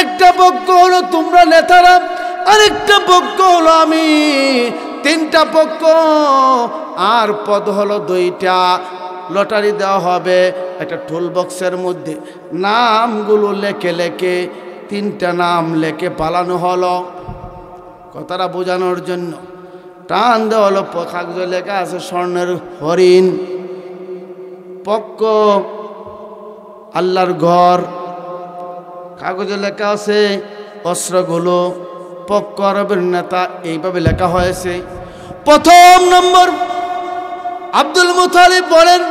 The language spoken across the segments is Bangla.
একটা পক্ষ হলো তোমরা নেতারা, আরেকটা পক্ষ হলো আমি, তিনটা পক্ষ, আর পদ হলো দুইটা। লটারি দেওয়া হবে একটা টুল বক্সের মধ্যে, নামগুলো লেখে লেখে তিনটা নাম লেখে পালানো হলো। কথাটা বোঝানোর জন্য টান দেওয়া হলো। কাগজে লেখা আছে স্বর্ণের হরিণ, পক্ষ আল্লাহর ঘর। কাগজে লেখা আছে অস্ত্রগুলো, পক্ষ আরবের নেতা, এইভাবে লেখা হয়েছে। প্রথম নম্বর আব্দুল মুতালিব বলেন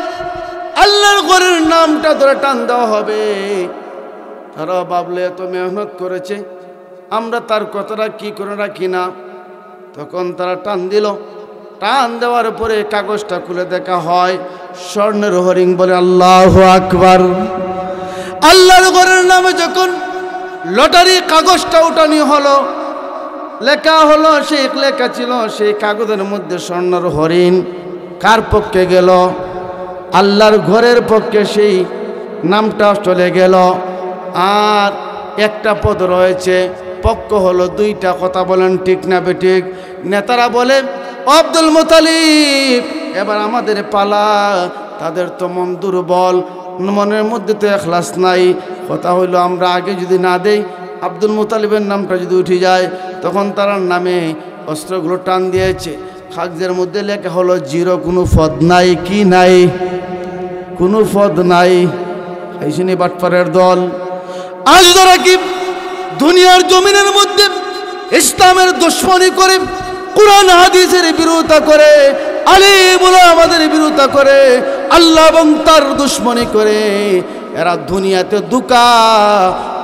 আল্লাহর ঘরের নামটা ধরে টান দেওয়া হবে। তারা ভাবলে এত মেহনত করেছে, আমরা তার কথাটা কি করে রাখি না। তখন তারা টান দিল। টান দেওয়ার পরে কাগজটা খুলে দেখা হয় স্বর্ণের হরিণ। বলে আল্লাহু আকবার। আল্লাহর ঘরের নামে যখন লটারি কাগজটা উঠানি হলো, লেখা হলো, সেই লেখা ছিল সেই কাগজের মধ্যে স্বর্ণের হরিণ। কার পক্ষে গেল? আল্লাহর ঘরের পক্ষে সেই নামটা চলে গেল। আর একটা পদ রয়েছে, পক্ষ হলো দুইটা। কথা বলেন ঠিক না বেঠিক? নেতারা বলে আব্দুল মুতালিব এবার আমাদের পালা। তাদের তো মন দুর্বল, মনের মধ্যে তো এখলাস নাই। কথা হইল আমরা আগে যদি না দেই, আব্দুল মুতালিবের নামটা যদি উঠে যায়, তখন তার নামে অস্ত্রগুলো টান দিয়েছে। কাগজের মধ্যে লেখা হলো জিরো, কোনো পদ নাই। কি নাই? কোনো পদ নাই। এইখানে বাটপারের দল। আজ যারা কি দুনিয়ার জমিনের মধ্যে ইসলামের দুশমনী করে, কুরআন হাদিসের বিরোধিতা করে, আলিম উলামাদের বিরোধিতা করে, আল্লাহ এবং তার দুশমনী করে, এরা দুনিয়াতে দুকা,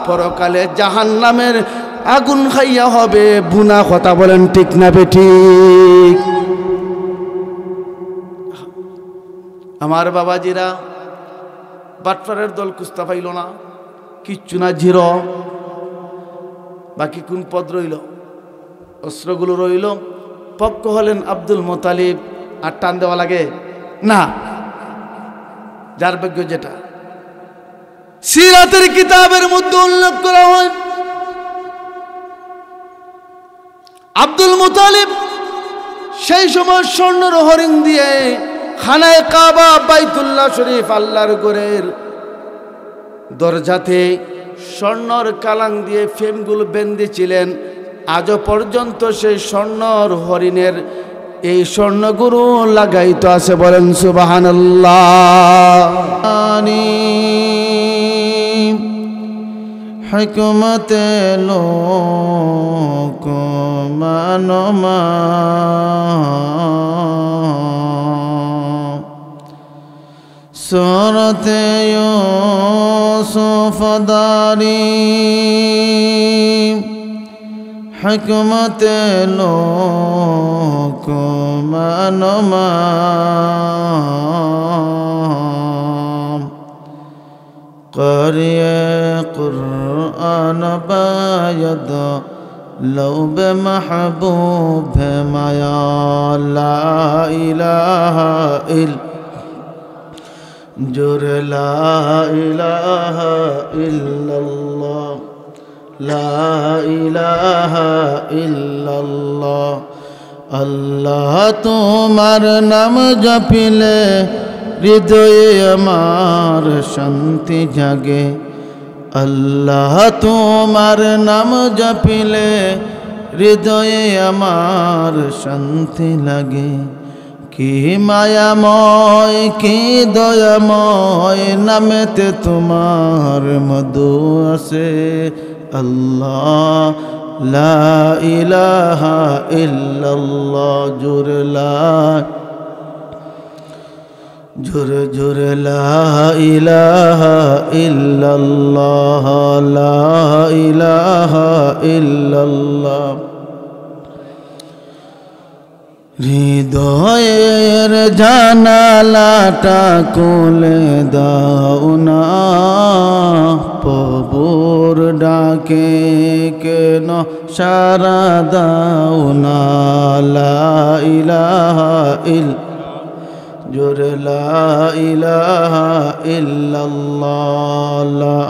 পরকালে জাহান্নামের আগুন খাইয়া হবে বুনা। কথা বলেন ঠিক না বেঠিক? আমার বাবাজিরা, বাটপারের দল কুস্তা পাইল না, কিচ্ছু না, জিরো। বাকি কোন পদ রইল? অস্ত্রগুলো রইল। পক্ষ হলেন আব্দুল মুতালিব। আর টান দেওয়া লাগে না, যার ভাগ্য যেটা। সিরাতের কিতাবের মধ্যে উল্লেখ করা হয় আব্দুল মুতালিব সেই সময় স্বর্ণের হরিণ দিয়ে খানায়ে কাবা, বাইতুল্লাহ শরীফ, আল্লাহর ঘরের দরজাতে স্বর্ণর কালাং দিয়ে ফ্রেমগুলো বেঁধেছিলেন। আজও পর্যন্ত সেই স্বর্ণর হরিণের এই স্বর্ণগুরু লাগাইতো আছে। বলেন সুবহানাল্লাহ। হিকমতে লোক মানমা সুরতে ইউসুফ দারি, হিকমতে লোক মানমা করিয়ে কুরআন বায়দ লৌব মাহবুব মায়া লা ইলাহা ইল জোর লা ইলাহা ইল্লাল্লাহ, লা ইলাহা ইল্লাল্লাহ। আল্লাহ তোমার নাম জপিলে হৃদয়ে আমার শান্তি জাগে। আল্লাহ তোমার নাম জপিলে হৃদয়ে আমার শান্তি লাগে। কি মায়াময়, কি দয়াময়, নামেতে তোমার মধু আছে। আল্লাহ লা ইলাহা ইল্লাল্লাহ, জোর লা, জোর জোর লা ইলাহা ইল্লাল্লাহ, লা ইলাহা ইল্লাল্লাহ। হৃদয়ের জানালাটা খুলে দাও না, প্রভুর ডাকে কেন সারা দাও না। লা ইলাহা ইল, জোর লা ইলাহা ইল্লাল্লাহ, লা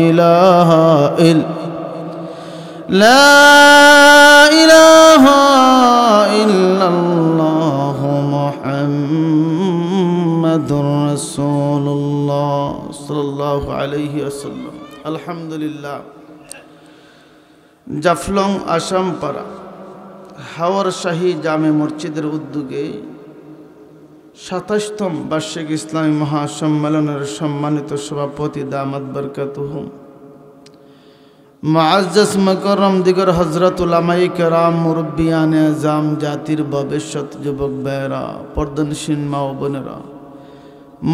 ইলাহা ইল, লা ইলাহা ইল্লাল্লাহ মুহাম্মাদুর রাসূলুল্লাহ সাল্লাল্লাহু আলাইহি ওয়াসাল্লাম। আলহামদুলিল্লাহ। জাফলং আসামপাড়া হাওর শাহী জামে মসজিদের উদ্যোগে ২৭তম বার্ষিক ইসলামী মহাসম্মেলনের সম্মানিত সভাপতি দামাত বরকাতুহু মুআজ্জাজ মুকাররম দিগর হযরত উলামায়ে কেরাম মুরব্বিয়ানে আযম জাতির ভবিষ্যৎ যুবক ভাইরা পর্দানশীন মা ও বোনেরা,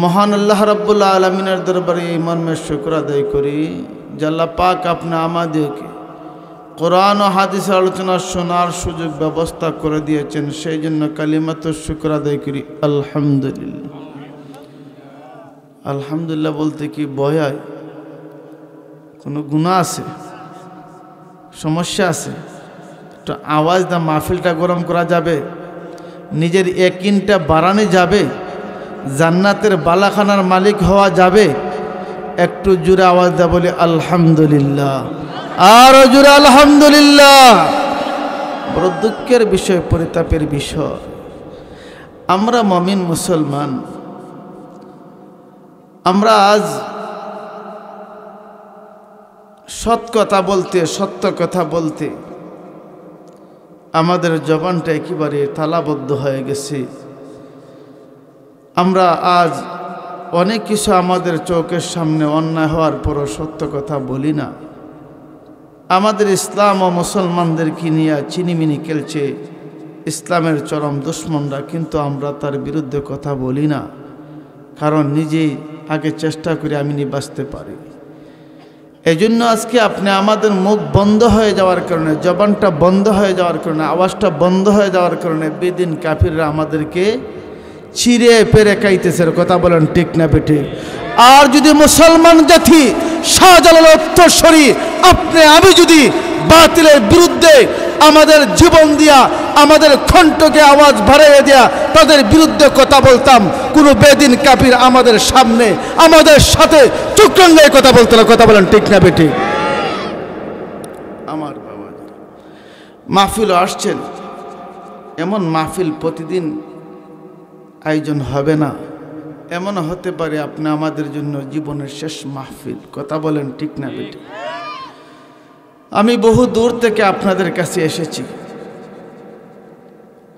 মহান আল্লাহ রাব্বুল আলামিনের দরবারে এই মর্মে শুকর আদায় করি যে আল্লাহ পাক আপনি আমাদেরকে কোরআন ও হাদিসের আলোচনা শোনার সুযোগ ব্যবস্থা করে দিয়েছেন, সেই জন্য কালিমাত শুকর আদায় করি আলহামদুলিল্লাহ। আলহামদুলিল্লাহ বলতে কি বয়ায় কোনো গুনাহ আছে, সমস্যা আছে? একটু আওয়াজ দা মাহফিলটা গরম করা যাবে, নিজের ইয়াকিনটা বাড়ানো যাবে, জান্নাতের বালাখানার মালিক হওয়া যাবে। একটু জোরে আওয়াজ দা বলি আলহামদুলিল্লাহ, আর জোরে আলহামদুলিল্লাহ। বড় দুঃখের বিষয়, পরিতাপের বিষয়, আমরা মুমিন মুসলমান, আমরা আজ সৎ কথা বলতে, সত্য কথা বলতে আমাদের জবানটা একেবারে তালাবদ্ধ হয়ে গেছে। আমরা আজ অনেক কিছু আমাদের চোখের সামনে অন্যায় হওয়ার পরও সত্য কথা বলি না। আমাদের ইসলাম ও মুসলমানদেরকে নিয়ে চিনিমিনি খেলছে ইসলামের চরম দুশ্মনরা, কিন্তু আমরা তার বিরুদ্ধে কথা বলি না, কারণ নিজেই আগে চেষ্টা করে আমি বাঁচতে পারি। এই জন্য আজকে আপনি আমাদের মুখ বন্ধ হয়ে যাওয়ার কারণে, জবানটা বন্ধ হয়ে যাওয়ার কারণে, আওয়াজটা বন্ধ হয়ে যাওয়ার কারণে বেদিন কাফিররা আমাদেরকে ছিঁড়ে পেরে খাইতেছে। কথা বলেন ঠিক না বেটে? আর যদি মুসলমান জাতি শাহজালাল উত্তরসূরি আপনি আমি যদি বাতিলের বিরুদ্ধে আমাদের জীবন দিয়া, আমাদের কণ্ঠকে আওয়াজ বাড়িয়ে দিয়া তাদের বিরুদ্ধে কথা বলতাম, কোনো বেদিন কাফির আমাদের সামনে আমাদের সাথে চুক্রাঙ্গায় কথা বলতো না। কথা বলেন ঠিক না বেটে? আমার বাবা মাহফিলও আসছেন, এমন মাহফিল প্রতিদিন আয়োজন হবে না, এমন হতে পারে আপনি আমাদের জন্য জীবনের শেষ মাহফিল। কথা বলেন ঠিক না বেটে? আমি বহু দূর থেকে আপনাদের কাছে এসেছি,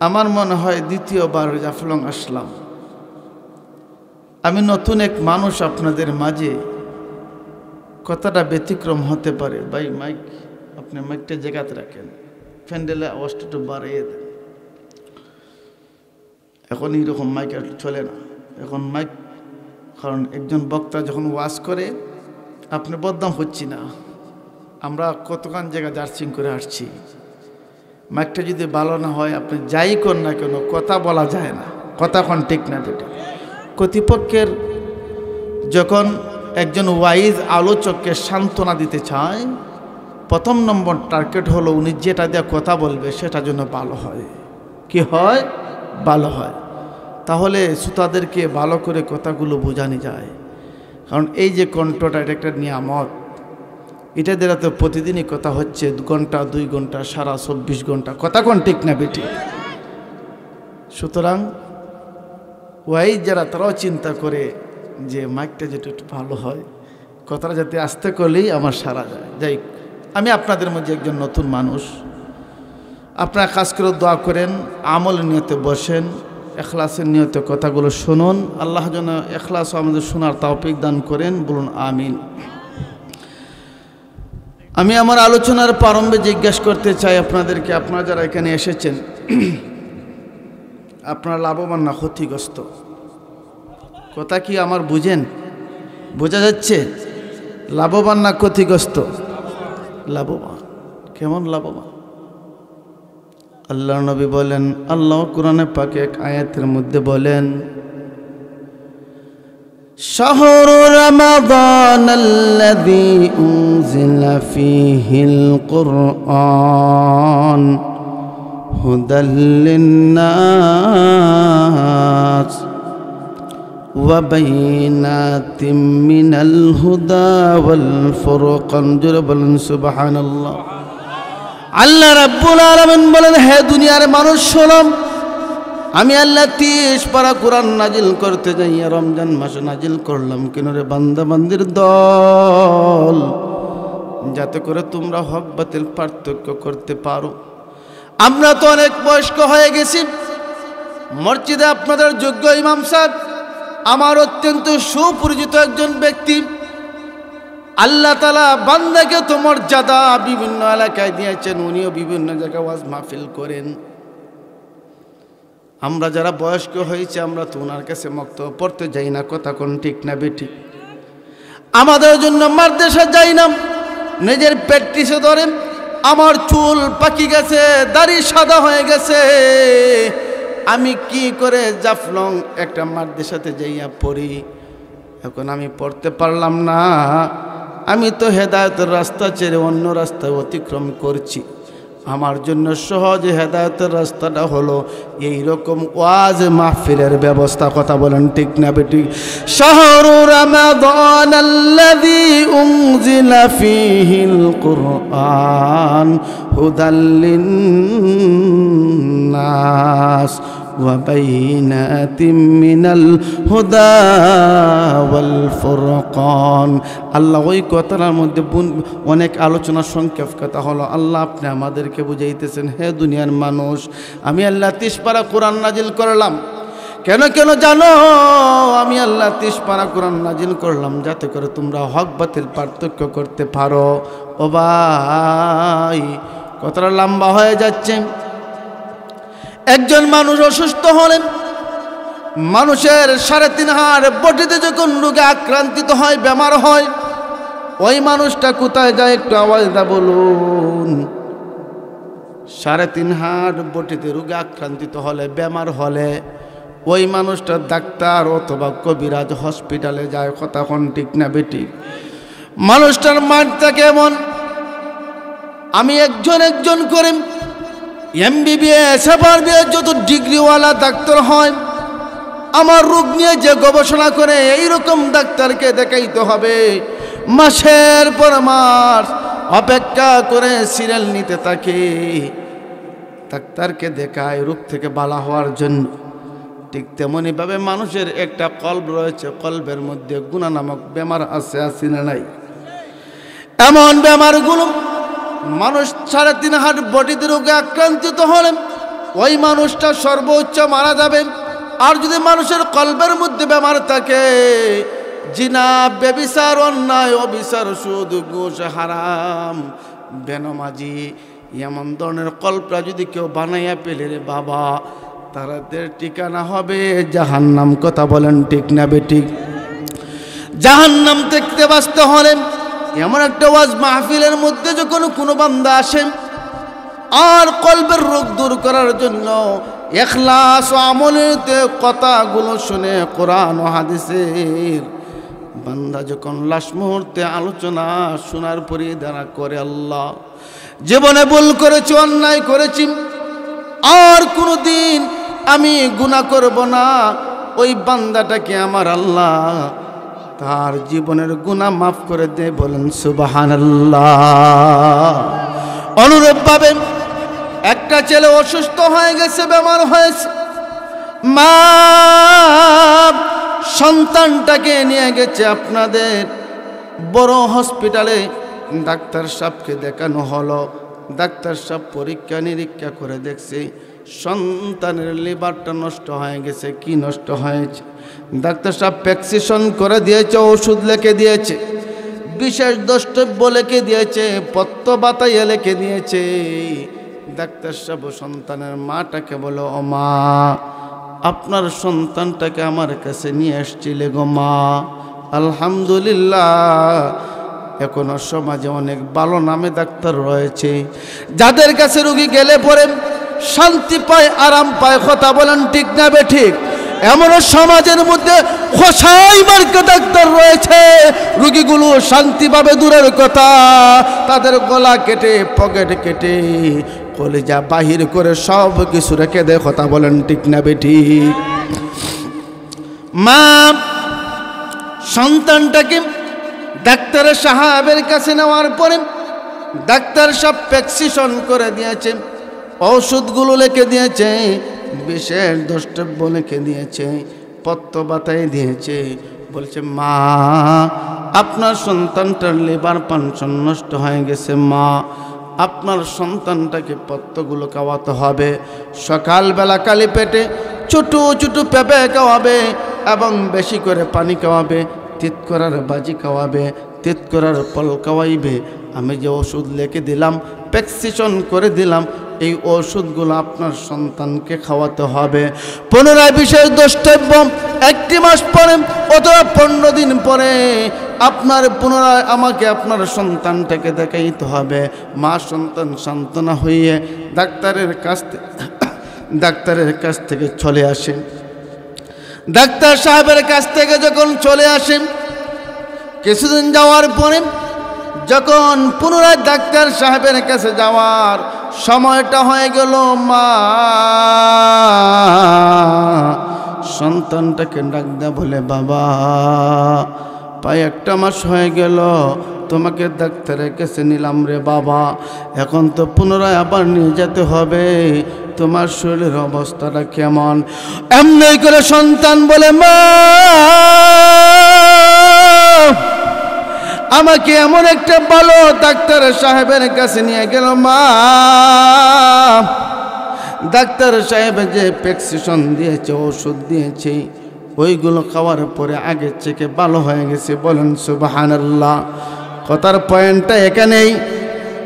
আমার মনে হয় দ্বিতীয়বার জাফলং আসলাম। আমি নতুন এক মানুষ আপনাদের মাঝে, কথাটা ব্যতিক্রম হতে পারে। ভাই মাইক, আপনি মাইকটা জায়গাতে রাখেন, ফ্যান্ডেলে আওয়াজটা একটু বাড়িয়ে দেন। এখন এইরকম মাইক আর চলে না, এখন মাইক, কারণ একজন বক্তা যখন ওয়াজ করে আপনি বদনাম হচ্ছি না, আমরা কতক্ষণ জায়গা জার্সিং করে আসছি, মাইকটা যদি ভালো না হয় আপনি যাই কর না কেন কথা বলা যায় না। কথা কোন ঠিক না বেটা? কর্তৃপক্ষের যখন একজন ওয়াইজ আলোচককে সান্ত্বনা দিতে চায়, প্রথম নম্বর টার্গেট হলো উনি যেটা দিয়ে কথা বলবে সেটা যেন ভালো হয়। কি হয়? ভালো হয়। তাহলে শ্রোতাদেরকে ভালো করে কথাগুলো বোঝানো যায়। কারণ এই যে কণ্ঠটা, এটা একটা নিয়ামত, এটা দ্বারা তো প্রতিদিনই কথা হচ্ছে, 2 ঘন্টা 2 ঘন্টা সারা 24 ঘন্টা। কথা কোন ঠিক না বেটি? সুতরাং ওয়াইজ যারা, তারাও চিন্তা করে যে মাইকটা যেটা একটু ভালো হয়, কথাটা যাতে আস্তে করলেই আমার সারা যায়। যাই, আমি আপনাদের মধ্যে একজন নতুন মানুষ, আপনারা খাস করে দোয়া করেন, আমল নিয়তে বসেন, এখলাসের নিয়তে কথাগুলো শুনুন। আল্লাহ যেন এখলাস আমাদের শোনার তৌফিক দান করেন, বলুন আমিন। আমি আমার আলোচনার প্রারম্ভে জিজ্ঞাসা করতে চাই আপনাদেরকে, আপনারা যারা এখানে এসেছেন, আপনারা লাভবান না ক্ষতিগ্রস্ত? কথা কি আমার বুঝেন? বোঝা যাচ্ছে? লাভবান না ক্ষতিগ্রস্ত? লাভবান। কেমন লাভবান? আল্লাহ নবী বলেন, আল্লাহ কোরআনে পাকে এক আয়াতের মধ্যে বলেন, শাহরু রমাদান আল্লাযী উনজিলা ফীহিল কুরআন হুদাল লিন্নাস ওয়া বাইনাতিম মিনাল হুদা ওয়াল ফুরকান। জোরে বলুন সুবহানাল্লাহ। আল্লাহ রাব্বুল আলামিন বলেন, হে দুনিয়ার মানুষ শোনো, আমি আল্লাহ 30 পারা কোরআন নাজিল করতে যাইয়া রমজান মাসে নাজিল করলাম কেন রে বান্দা বান্দির দল, যাতে করে তোমরা হক বাতিল পার্থক্য করতে পারো। আমরা তো অনেক বয়স্ক হয়ে গেছি। মসজিদে আপনাদের যোগ্য ইমাম সাহেব আমার অত্যন্ত সুপরিচিত একজন ব্যক্তি। আল্লাহ তাআলা বান্দাকে তো মর্যাদা বিভিন্ন এলাকায় দিয়েছেন, উনিও বিভিন্ন জায়গায় ওয়াজ মাহফিল করেন। আমরা যারা বয়স্ক হয়েছে আমরা তো ওনার কাছে বক্তব্য পড়তে যাই না, কথা কোন ঠিক না বেঠিক? আমাদের জন্য মাদ্রাসা যাই না, নিজের প্র্যাকটিসে ধরেন। আমার চুল পাকি গেছে, দাড়ি সাদা হয়ে গেছে, আমি কি করে জাফলং একটা মাদ্রাসাতে যাইয়া পড়ি? এখন আমি পড়তে পারলাম না, আমি তো হেদায়েতের রাস্তা ছেড়ে অন্য রাস্তায় অতিক্রম করছি। আমার জন্য সহজ হেদায়েতের রাস্তাটা হলো এইরকম ওয়াজ মাহফিলের ব্যবস্থা। কথা বলেন ঠিক না বেঠিক? শাহরু রমাদান আল্লাযী উনজিলা ফীহিল কুরআন হুদাল লিন্নাস ওয়া বাইনাতিম মিনাল হুদা ওয়াল ফুরকান। আল্লাহ ওই কথার মধ্যে অনেক আলোচনা সংক্ষেপ কথা হলো। আল্লাহ আপনি আমাদেরকে বুঝাইতেছেন, হে দুনিয়ার মানুষ, আমি আল্লাহ 30 পারা কোরআন নাজিল করলাম। কেন কেন জানো? আমি আল্লাহ 30 পারা কোরআন নাজিল করলাম যাতে করে তোমরা হক বাতিল পার্থক্য করতে পারো। ও ভাই, কথাটা লম্বা হয়ে যাচ্ছে। একজন মানুষ অসুস্থ হলেন, মানুষের 3.5 হাড় বডিতে যখন রোগে আক্রান্তিত হয়, বেমার হয়, ওই মানুষটা কোথায় যায় একটু আওয়াজটা বলুন? 3.5 হাড় বডিতে রোগে আক্রান্তিত হলে, বেমার হলে ওই মানুষটা ডাক্তার অথবা কবিরাজ হসপিটালে যায়। কথা কোন ঠিক না বেঠিক? মানুষটার মাঠটা কেমন? আমি একজন করে MBBS FRBS যত ডিগ্রিওয়ালা ডাক্তার হয়, আমার রোগ নিয়ে যে গবেষণা করে এইরকম ডাক্তারকে দেখাইতে হবে। মাসের পর মাস অপেক্ষা করে সিরিয়াল নিতে থাকে, ডাক্তারকে দেখায় রোগ থেকে ভালো হওয়ার জন্য। ঠিক তেমনিভাবে মানুষের একটা কলব রয়েছে, কলবের মধ্যে গুনাহ নামক বেমার আছে না নাই? এমন বেমারগুলো মানুষ 3.5 হাড় বডিতে রোগে আক্রান্তিত হলেন ওই মানুষটা সর্বোচ্চ মারা যাবে। আর যদি মানুষের কলবের মধ্যে বেমার থাকে, জিনা, ব্যভিচার, অন্যায়, অবিচার, সুদ, ঘুষ, হারাম, বেনামাজি, এমন ধরনের কল্পনা যদি কেউ বানাইয়া পেলে রে বাবা, তাদের ঠিকানা হবে জাহান্নাম। কথা বলেন ঠিক না বেঠিক? জাহান্নাম দেখতে বাঁচতে হলে এমন একটা ওয়াজ মাহফিলের মধ্যে যখন কোনো বান্দা আসেন আর কলবের রোগ দূর করার জন্য ইখলাস ও আমলের কথাগুলো শুনে, কোরআন ও হাদিসের বান্দা যখন লাশ মুহূর্তে আলোচনা শোনার পরে দ্বারা করে, আল্লাহ জীবনে ভুল করেছি, অন্যায় করেছি, আর কোনো দিন আমি গুনাহ করব না, ওই বান্দাটাকে আমার আল্লাহ তার জীবনের গুনাহ মাফ করে দে। বলেন সুবহানাল্লাহ। অনুরূপভাবে একটা ছেলে অসুস্থ হয়ে গেছে, বেমার হয়েছে, মা সন্তানটাকে নিয়ে গেছে আপনাদের বড় হসপিটালে। ডাক্তার সাহেবকে দেখানো হলো, ডাক্তার সাহেব পরীক্ষা নিরীক্ষা করে দেখছে সন্তানের লিভারটা নষ্ট হয়ে গেছে। কি নষ্ট হয়েছে? ডাক্তার সাহেব প্রেসক্রিপশন করে দিয়েছে, ওষুধ লিখে দিয়েছে, বিশেষ দ্রষ্টব্য লিখে দিয়েছে, পত্র বাতাইয়া লিখে দিয়েছে। ডাক্তার সাহেব সন্তানের মাটাকে বলে, ও মা, আপনার সন্তানটাকে আমার কাছে নিয়ে আসছিলে গো মা। আলহামদুলিল্লাহ, এখনো সমাজে অনেক ভালো নামে ডাক্তার রয়েছে যাদের কাছে রোগী গেলে পরে শান্তি পায়, আরাম পায়। কথা বলেন ঠিক না বেঠিক? এমনও সমাজের মধ্যে খোসাই মার্কা ডাক্তার রয়েছে, রোগীগুলো শান্তি পাবে দূরের কথা, তাদের গলা কেটে, পকেট কেটে, কলিজা বাহির করে সব কিছু রেখে দেয়। কথা বলেন ঠিক না বেঠিক? মা সন্তানটাকে ডাক্তারের সাহেবের কাছে নেওয়ার পরে ডাক্তার সব প্রেসক্রিপশন করে দিয়েছে, ওষুধগুলো লিখে দিয়েছে, বিশেষ দ্রষ্টব্য লিখে দিয়েছে, পত্র বাতায় দিয়েছে। বলছে মা আপনার সন্তানটার লিভার ফাংশন নষ্ট হয়ে গেছে, মা আপনার সন্তানটাকে পত্রগুলো খাওয়াতে হবে। সকালবেলা কালি পেটে ছোটো ছোটো পেঁপে খাওয়াবে এবং বেশি করে পানি খাওয়াবে, তিত করার বাজি খাওয়াবে, তিত করার ফল খাওয়াইবে। আমি যে ওষুধ লিখে দিলাম, প্রেসক্রিপশন করে দিলাম, এই ওষুধগুলো আপনার সন্তানকে খাওয়াতে হবে। পুনরায় বিশেষ দ্রষ্টব্য 1 মাস পরে অথবা 15 দিন পরে আপনার পুনরায় আমাকে আপনার সন্তানটাকে দেখাইতে হবে। মা সন্তান সান্ত্বনা হয়ে ডাক্তারের কাছ থেকে চলে আসেন। ডাক্তার সাহেবের কাছ থেকে যখন চলে আসেন, কিছুদিন যাওয়ার পরে যখন পুনরায় ডাক্তার সাহেবের কাছে যাওয়ার সময়টা হয়ে গেল, মা সন্তানটাকে ডাক দেয়া বলে, বাবা প্রায় 1 মাস হয়ে গেল তোমাকে ডাক্তারের কাছে নিলাম রে বাবা, এখন তো পুনরায় আবার নিয়ে যেতে হবে, তোমার শরীরের অবস্থাটা কেমন? এমনি করে সন্তান বলে, মা আমাকে এমন একটা ভালো ডাক্তার সাহেবের কাছে নিয়ে গেল, মা ডাক্তার সাহেব যে প্রেসক্রিপশন দিয়েছে, ওষুধ দিয়েছে, ওইগুলো খাওয়ার পরে আগের থেকে ভালো হয়ে গেছে। বলেন সুবহানাল্লাহ। কথার পয়েন্টটা এখানেই,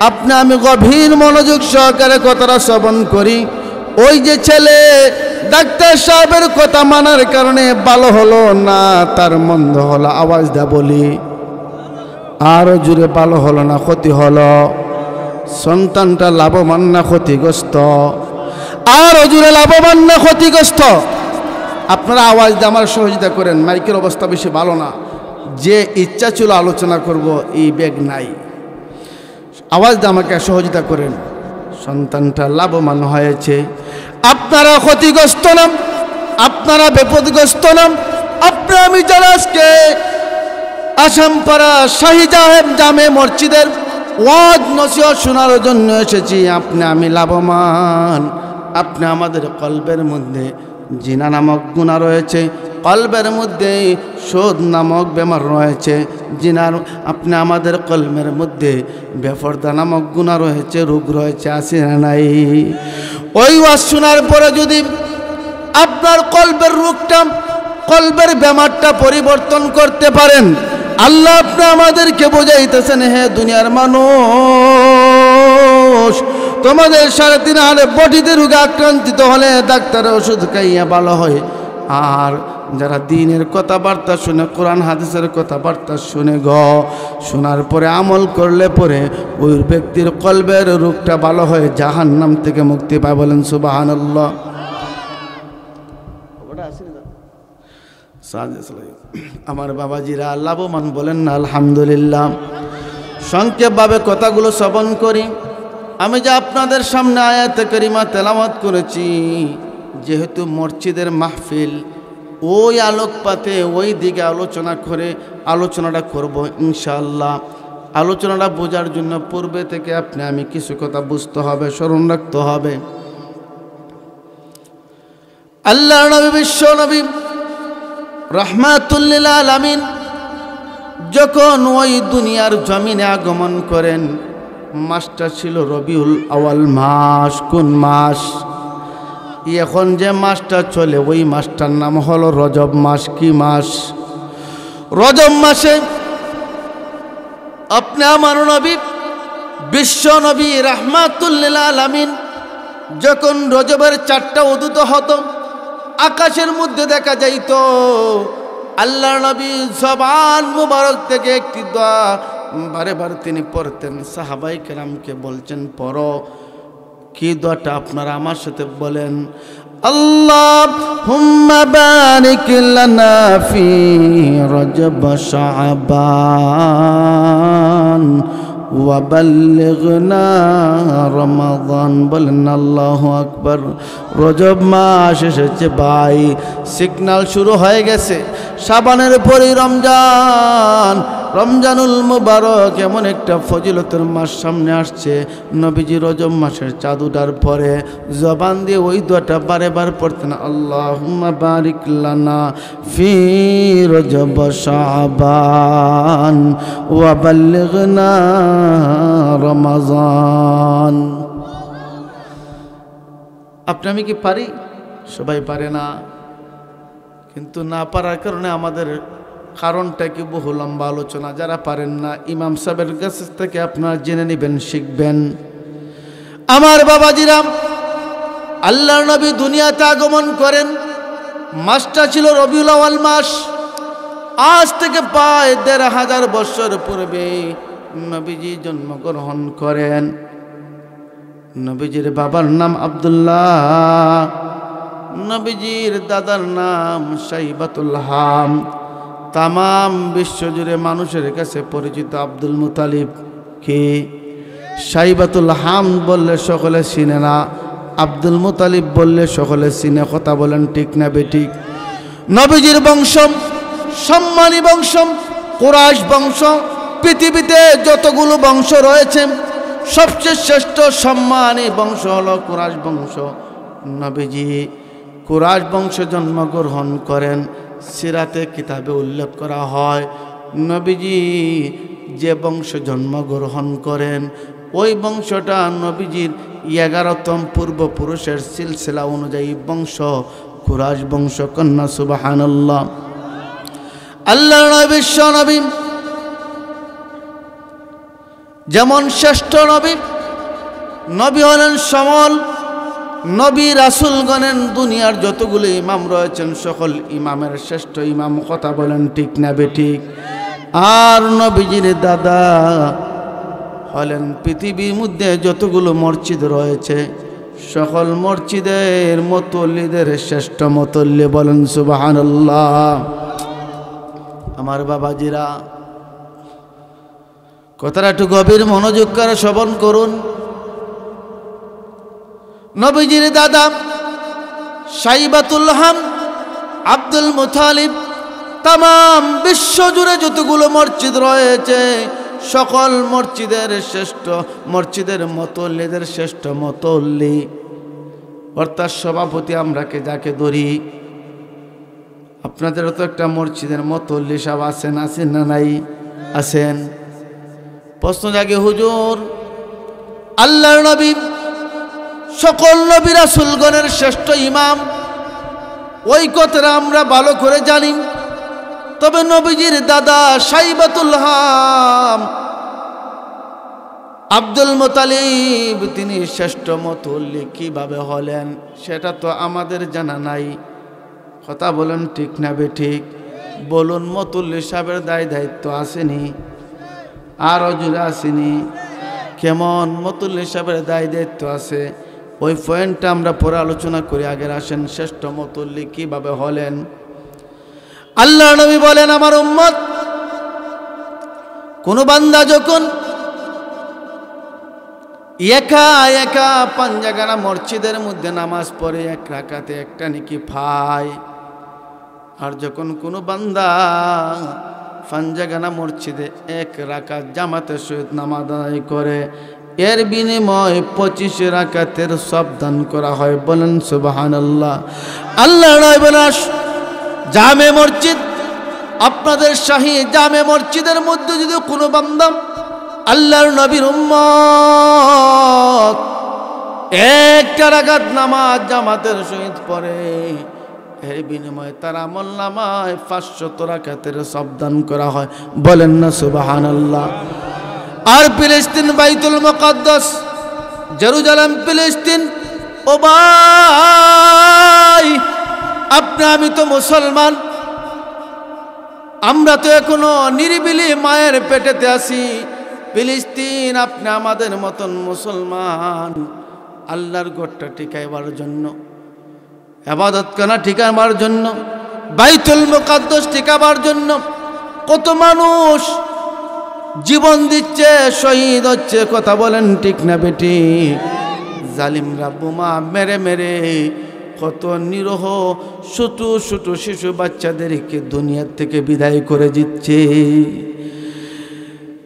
আপনি আমি গভীর মনোযোগ সহকারে কথাটা শ্রবণ করি। ওই যে ছেলে ডাক্তার সাহেবের কথা মানার কারণে ভালো হলো না, তার মন্দ হলো, আওয়াজ দা বলি, আরো জুড়ে ভালো হলো না ক্ষতি হলো? সন্তানটা লাভবান না ক্ষতিগ্রস্ত? আরো জুড়ে লাভবান না ক্ষতিগ্রস্ত? আপনারা আওয়াজ দিয়ে আমার সহযোগিতা করেন, মাইকের অবস্থা বেশি ভালো না। যে ইচ্ছা ছিল আলোচনা করব, এই বেগ নাই। আওয়াজ দিয়ে আমাকে সহযোগিতা করেন। সন্তানটা লাভবান হয়েছে, আপনারা ক্ষতিগ্রস্ত না, আপনারা বিপদগ্রস্ত না। আপনারা আমি যারা আজকে আসামপাড়া শাহী জামে মসজিদের ওয়াজ নসিহত শোনার জন্য এসেছি, আপনি আমি লাভবান। আপনি আমাদের কলবের মধ্যে জিনা নামক গুনাহ রয়েছে, কলবের মধ্যে শোধ নামক বেমার রয়েছে, জিনার আপনি আমাদের কলবের মধ্যে বেপরদা নামক গুনাহ রয়েছে, রোগ রয়েছে, আছে না নাই? ওই ওয়াজ শোনার পরে যদি আপনার কলবের রোগটা, কলবের বেমারটা পরিবর্তন করতে পারেন, আল্লাহ আপনি আমাদেরকে বোঝাইতেছেন, হে দুনিয়ার মানুষ, তোমাদের 3.5 হালে বডিতে রোগে আক্রান্তিত হলে ডাক্তারের ওষুধ খাইয়া ভালো হয়, আর যারা দিনের কথাবার্তা শুনে, কোরআন হাদিসের কথাবার্তা শুনে শোনার পরে আমল করলে পরে ওই ব্যক্তির কলবের রোগটা ভালো হয়, জাহান্নাম থেকে মুক্তি পায়। বলেন সুবহানাল্লাহ। আমার বাবাজিরা লাভবান বলেন না আলহামদুলিল্লাহ। সংক্ষেপভাবে কথাগুলো শ্রবণ করি। আমি যে আপনাদের সামনে আয়াতে কারিমা তেলাওয়াত করেছি, যেহেতু মসজিদের মাহফিল, ওই আলোকপাতে ওই দিকে আলোচনা করে আলোচনাটা করব ইনশাআল্লাহ। আলোচনাটা বোঝার জন্য পূর্বে থেকে আপনি আমি কিছু কথা বুঝতে হবে, স্মরণ রাখতে হবে। আল্লাহ নবী, বিশ্ব নবী রাহমাতুল লিল আলামিন যখন ওই দুনিয়ার জমিনে আগমন করেন, মাসটা ছিল রবিউল আউয়াল মাস। কোন মাস? এখন যে মাসটা চলে ওই মাসটার নাম হলো রজব মাস। কি মাস? রজব মাসে আপনি আমার নবী, বিশ্ব নবী রাহমাতুল লিল আলামিন যখন রজবের 4টা উদিত হতো, আকাশের মধ্যে দেখা যাইত, আল্লাহ নবী জবান মুবারক থেকে একটি দোয়া বারে বারে তিনি পড়তেন, সাহাবাই কেরামকে বলছেন পড়ো। কি দোয়াটা আপনারা আমার সাথে বলেন? আল্লাহুম্মা বারিক লানা ফি রজব শাবান ওয়া বাল্লিগনা রমাদান। বলেন আল্লাহু আকবার। রজব মাস এসেছে ভাই, সিগন্যাল শুরু হয়ে গেছে। শাবানের পরই রমজান, রমজানুল মুবারক এমন একটা ফজিলতের মাস সামনে আসছে। নবীজি রজব মাসের চাঁদ ওঠার পরে জবান দিয়ে ওই দোয়াটা বারে বার পড়তেন, আল্লাহুম্মা বারিক লানা ফি রজব শাবান ওয়া বাল্লিগনা রমাজান। আপনি আমি কি পারি? সবাই পারে না, কিন্তু না পারার কারণে আমাদের কারণটা কি বহু লম্বা আলোচনা। যারা পারেন না ইমাম সাহেবের কাছ থেকে আপনারা জেনে নেবেন, শিখবেন। আমার বাবাজিরাম, আল্লাহর নবী দুনিয়াতে আগমন করেন, মাসটা ছিল রবিউল আউয়াল মাস। আজ থেকে প্রায় ১৫০০ বছর পূর্বে নবীজি জন্মগ্রহণ করেন। নবীজির বাবার নাম আব্দুল্লাহ, নবীজির দাদার নাম শাইবাতুল হাম। তামাম বিশ্বজুড়ে মানুষের কাছে পরিচিত আব্দুল মুতালিব কে? শাইবাতুল হাম বললে সকলে চিনে না, আব্দুল মুতালিব বললে সকলে চিনে। কথা বলেন ঠিক না বেঠিক? নবীজির বংশ সম্মানী বংশ, কুরাইশ বংশ। পৃথিবীতে যতগুলো বংশ রয়েছে সবচেয়ে শ্রেষ্ঠ সম্মানী বংশ হলো কুরাইশ বংশ। নবীজি কুরাইশ বংশে জন্মগ্রহণ করেন। সিরাতে কিতাবে উল্লেখ করা হয়, নবীজি যে বংশে জন্মগ্রহণ করেন ওই বংশটা নবীজির 11তম পূর্বপুরুষের সিলসিলা অনুযায়ী বংশ কুরাইশ বংশ। কন্যা সুবহানাল্লাহ। আল্লাহর নবী বিশ্ব নবী যেমন শ্রেষ্ঠ নবী, নবী হলেন সমল নবী। রাসূলগণের দুনিয়ার যতগুলো ইমাম রয়েছেন সকল ইমামের শ্রেষ্ঠ ইমাম। কথা বলেন ঠিক না বেঠিক? আর নবীজির দাদা হলেন পৃথিবীর মধ্যে যতগুলো মসজিদ রয়েছে সকল মসজিদের মুতল্লিদের শ্রেষ্ঠ মুতল্লি। বলেন সুবহানাল্লাহ। আমার বাবাজিরা, কথাটা একটু গভীর মনোযোগ করে শ্রবণ করুন। নবীজির দাদা শাইবাতুল হাম আব্দুল মুতালিব তামাম বিশ্বজুড়ে যতগুলো মসজিদ রয়েছে সকল মসজিদের শ্রেষ্ঠ, মসজিদের মুতল্লিদের শ্রেষ্ঠ মুতল্লি, অর্থাৎ সভাপতি আমরাকে যাকে ধরি। আপনাদেরও তো একটা মসজিদের মুতল্লি সাহেব আছেন, আছেন না নাই? আছেন। প্রশ্ন জাগে, হুজুর আল্লাহর নবী সকল নবী রাসূলগণের শ্রেষ্ঠ ইমাম, ওই কথাটা আমরা ভালো করে জানি। তবে নবীজির দাদা শাইবাতুল হাম আব্দুল মুতালিব তিনি শ্রেষ্ঠ মুতল্লি কিভাবে হলেন সেটা তো আমাদের জানা নাই। কথা বলেন ঠিক না বেঠিক? বলুন, মুতল্লি সাহেবের দায়িত্ব আসেনি? আরও জুড়ে আসেনি? কেমন মুতল্লি সাহেবের দায়িত্ব আছে? ওই পয়েন্টটা আমরা পরে আলোচনা করি। আগের আসেন, শ্রেষ্ঠ মুতল্লি কিভাবে হলেন। আল্লাহ নবী বলেন, আমার উম্মত কোন বান্দা যখন একা একা পাঞ্জাগানা মসজিদের মধ্যে নামাজ পড়ে 1 রাকাতে একটা নেকি পায়, আর যখন কোনো বান্দা পাঞ্জাগানা মসজিদে 1 রাকাত জামাতের সহিত নামাজ আদায় করে এর বিনিময় 25 রাকাতের সওয়াব দান করা হয়। বলেন সুবহানাল্লাহ। আল্লাহ নবী বলেন, জামে মসজিদ, আপনাদের শাহী জামে মসজিদের মধ্যে যদি কোনো বান্দা আল্লাহর নবীর উম্মত 1 রাকাত নামাজ জামাতের সহিত পড়ে এর বিনিময়ে তার আমল নামায় 500 রাকাতের সওয়াব দান করা হয়। বলেন না সুবহানাল্লাহ। আর ফিলিস্তিন, বাইতুল মুকাদ্দাস, জেরুজালেম, ফিলিস্তিন, ও ভাই আপনি আমি তো মুসলমান, আমরা তো এখনো নিরিবিলি মায়ের পেটেতে আছি। ফিলিস্তিন আপনি আমাদের মতন মুসলমান, আল্লাহর ঘরটা টিকাইবার জন্য, ইবাদতখানা টিকাবার জন্য, বাইতুল মুকাদ্দাস টিকাবার জন্য কত মানুষ জীবন দিচ্ছে, শহীদ হচ্ছে। কথা বলেন ঠিক না বেটি? জালিমরা বোমা মেরে মেরে কত নিরহ ছোট ছোট শিশু বাচ্চাদেরকে দুনিয়ার থেকে বিদায় করে দিচ্ছে।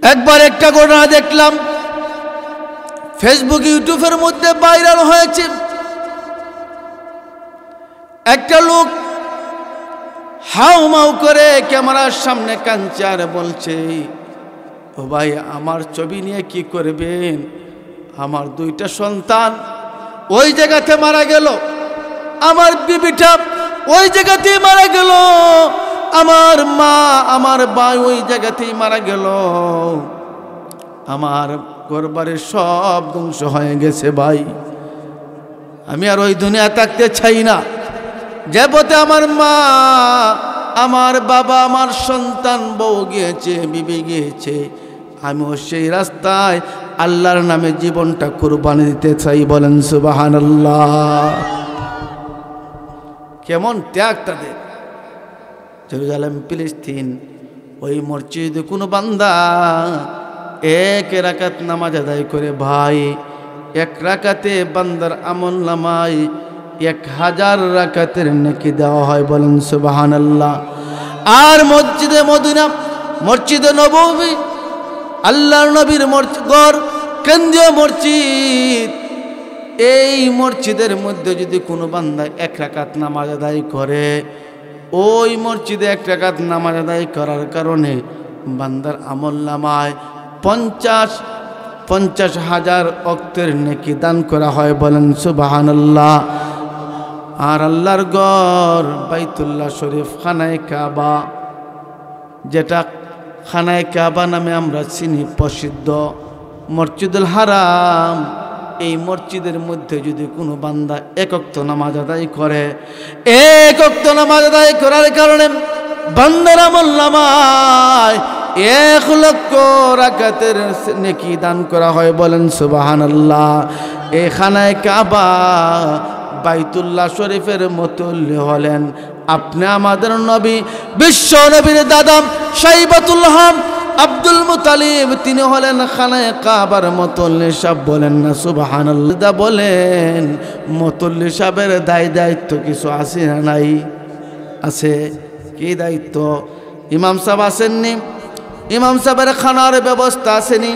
একবার একটা ঘটনা দেখলাম ফেসবুক ইউটিউবের মধ্যে ভাইরাল হয়েছে। একটা লোক হাউমাউ করে ক্যামেরার সামনে কাঁদছে আর বলছে, ও ভাই আমার ছবি নিয়ে কি করবেন, আমার দুইটা সন্তান ওই জায়গাতে মারা গেল, আমার বিবিটা ওই জায়গাতেই মারা গেল, আমার মা আমার ভাই ওই জায়গাতেই মারা গেল, আমার ঘরবাড়ি সব ধ্বংস হয়ে গেছে। ভাই আমি আর ওই দুনিয়া থাকতে চাই না। যে পথে আমার মা আমার বাবা আমার সন্তান বউ গিয়েছে, বিবি গিয়েছে, আমিও সেই রাস্তায় আল্লাহর নামে জীবনটা কুরবানি দিতে চাই। বলেন সুবহানাল্লাহ। কেমন ত্যাগ তাদের। জেরুজালেম ফিলিস্তিন ওই মসজিদে কোনো বান্দা এক রাকাত নামাজ আদায় করে, ভাই এক রাকাতে বান্দার আমল নামায় 1000 রাকাতের নেকি দেওয়া হয়। বলেন সুবহানাল্লাহ। আর মসজিদে মদিনা, মসজিদে নববী, আল্লাহর নবীর ঘর, কেন্দ্রীয় মসজিদ, এই মসজিদের মধ্যে যদি কোনো বান্দা 1 রাকাত নামাজ আদায় করে, ওই মসজিদে 1 রাকাত নামাজ আদায় করার কারণে বান্দার আমল নামায় 50,000 ওয়াক্তের নেকি দান করা হয়। বলেন সুবহানাল্লাহ। আর আল্লাহর ঘর বাইতুল্লাহ শরীফ, খানায়ে কাবা, যেটা খানায়ে কাবা নামে আমরা চিনি, প্রসিদ্ধ মসজিদুল হারাম, এই মসজিদের মধ্যে যদি কোনো বান্দা 1 ওয়াক্ত নামাজ আদায় করে, 1 ওয়াক্ত নামাজ আদায় করার কারণে বান্দার আমল নামায় 1 লক্ষ রাকাতের নেকি দান করা হয়। বলেন সুবহানাল্লাহ। এই খানায়ে কাবা বাইতুল্লাহ শরীফের মুতল্লি হলেন আপনি আমাদের নবী, বিশ্ব নবীর দাদা শাইবাতুল হাম আব্দুল মুতালিব, তিনি হলেন খানায়ে কাবার মুতল্লি সাহেব। বলেন না সুবহানাল্লাহ। বলেন মুতল্লি সাহেবের দায়িত্ব কিছু আছে না নাই? আছে। কি দায়িত্ব? ইমাম সাহেব আসেননি, ইমাম সাহেবের খানার ব্যবস্থা আসেনি,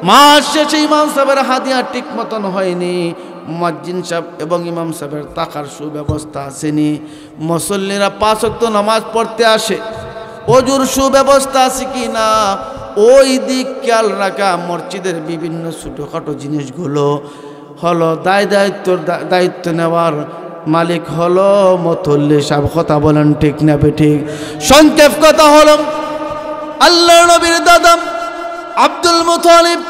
মাস শেষে ইমাম সাহেবের হাদিয়া ঠিক মতন হয়নি, মুয়াজ্জিন সাহেব এবং ইমাম সাহেবের টাকার সুব্যবস্থা আসেনি, মুসল্লিরা 5 ওয়াক্ত নামাজ পড়তে আসে, ওজুর সুব্যবস্থা আছে কি না ওই দিক খেয়াল রাখা, মসজিদের বিভিন্ন ছোটোখাটো জিনিসগুলো হলো দায়িত্ব নেওয়ার মালিক হলো মুতল্লি সাহেব। কথা বলেন ঠিক না বেঠিক? সংক্ষেপ কথা হলো, আল্লাহর নবীর দাদা আব্দুল মুতালিব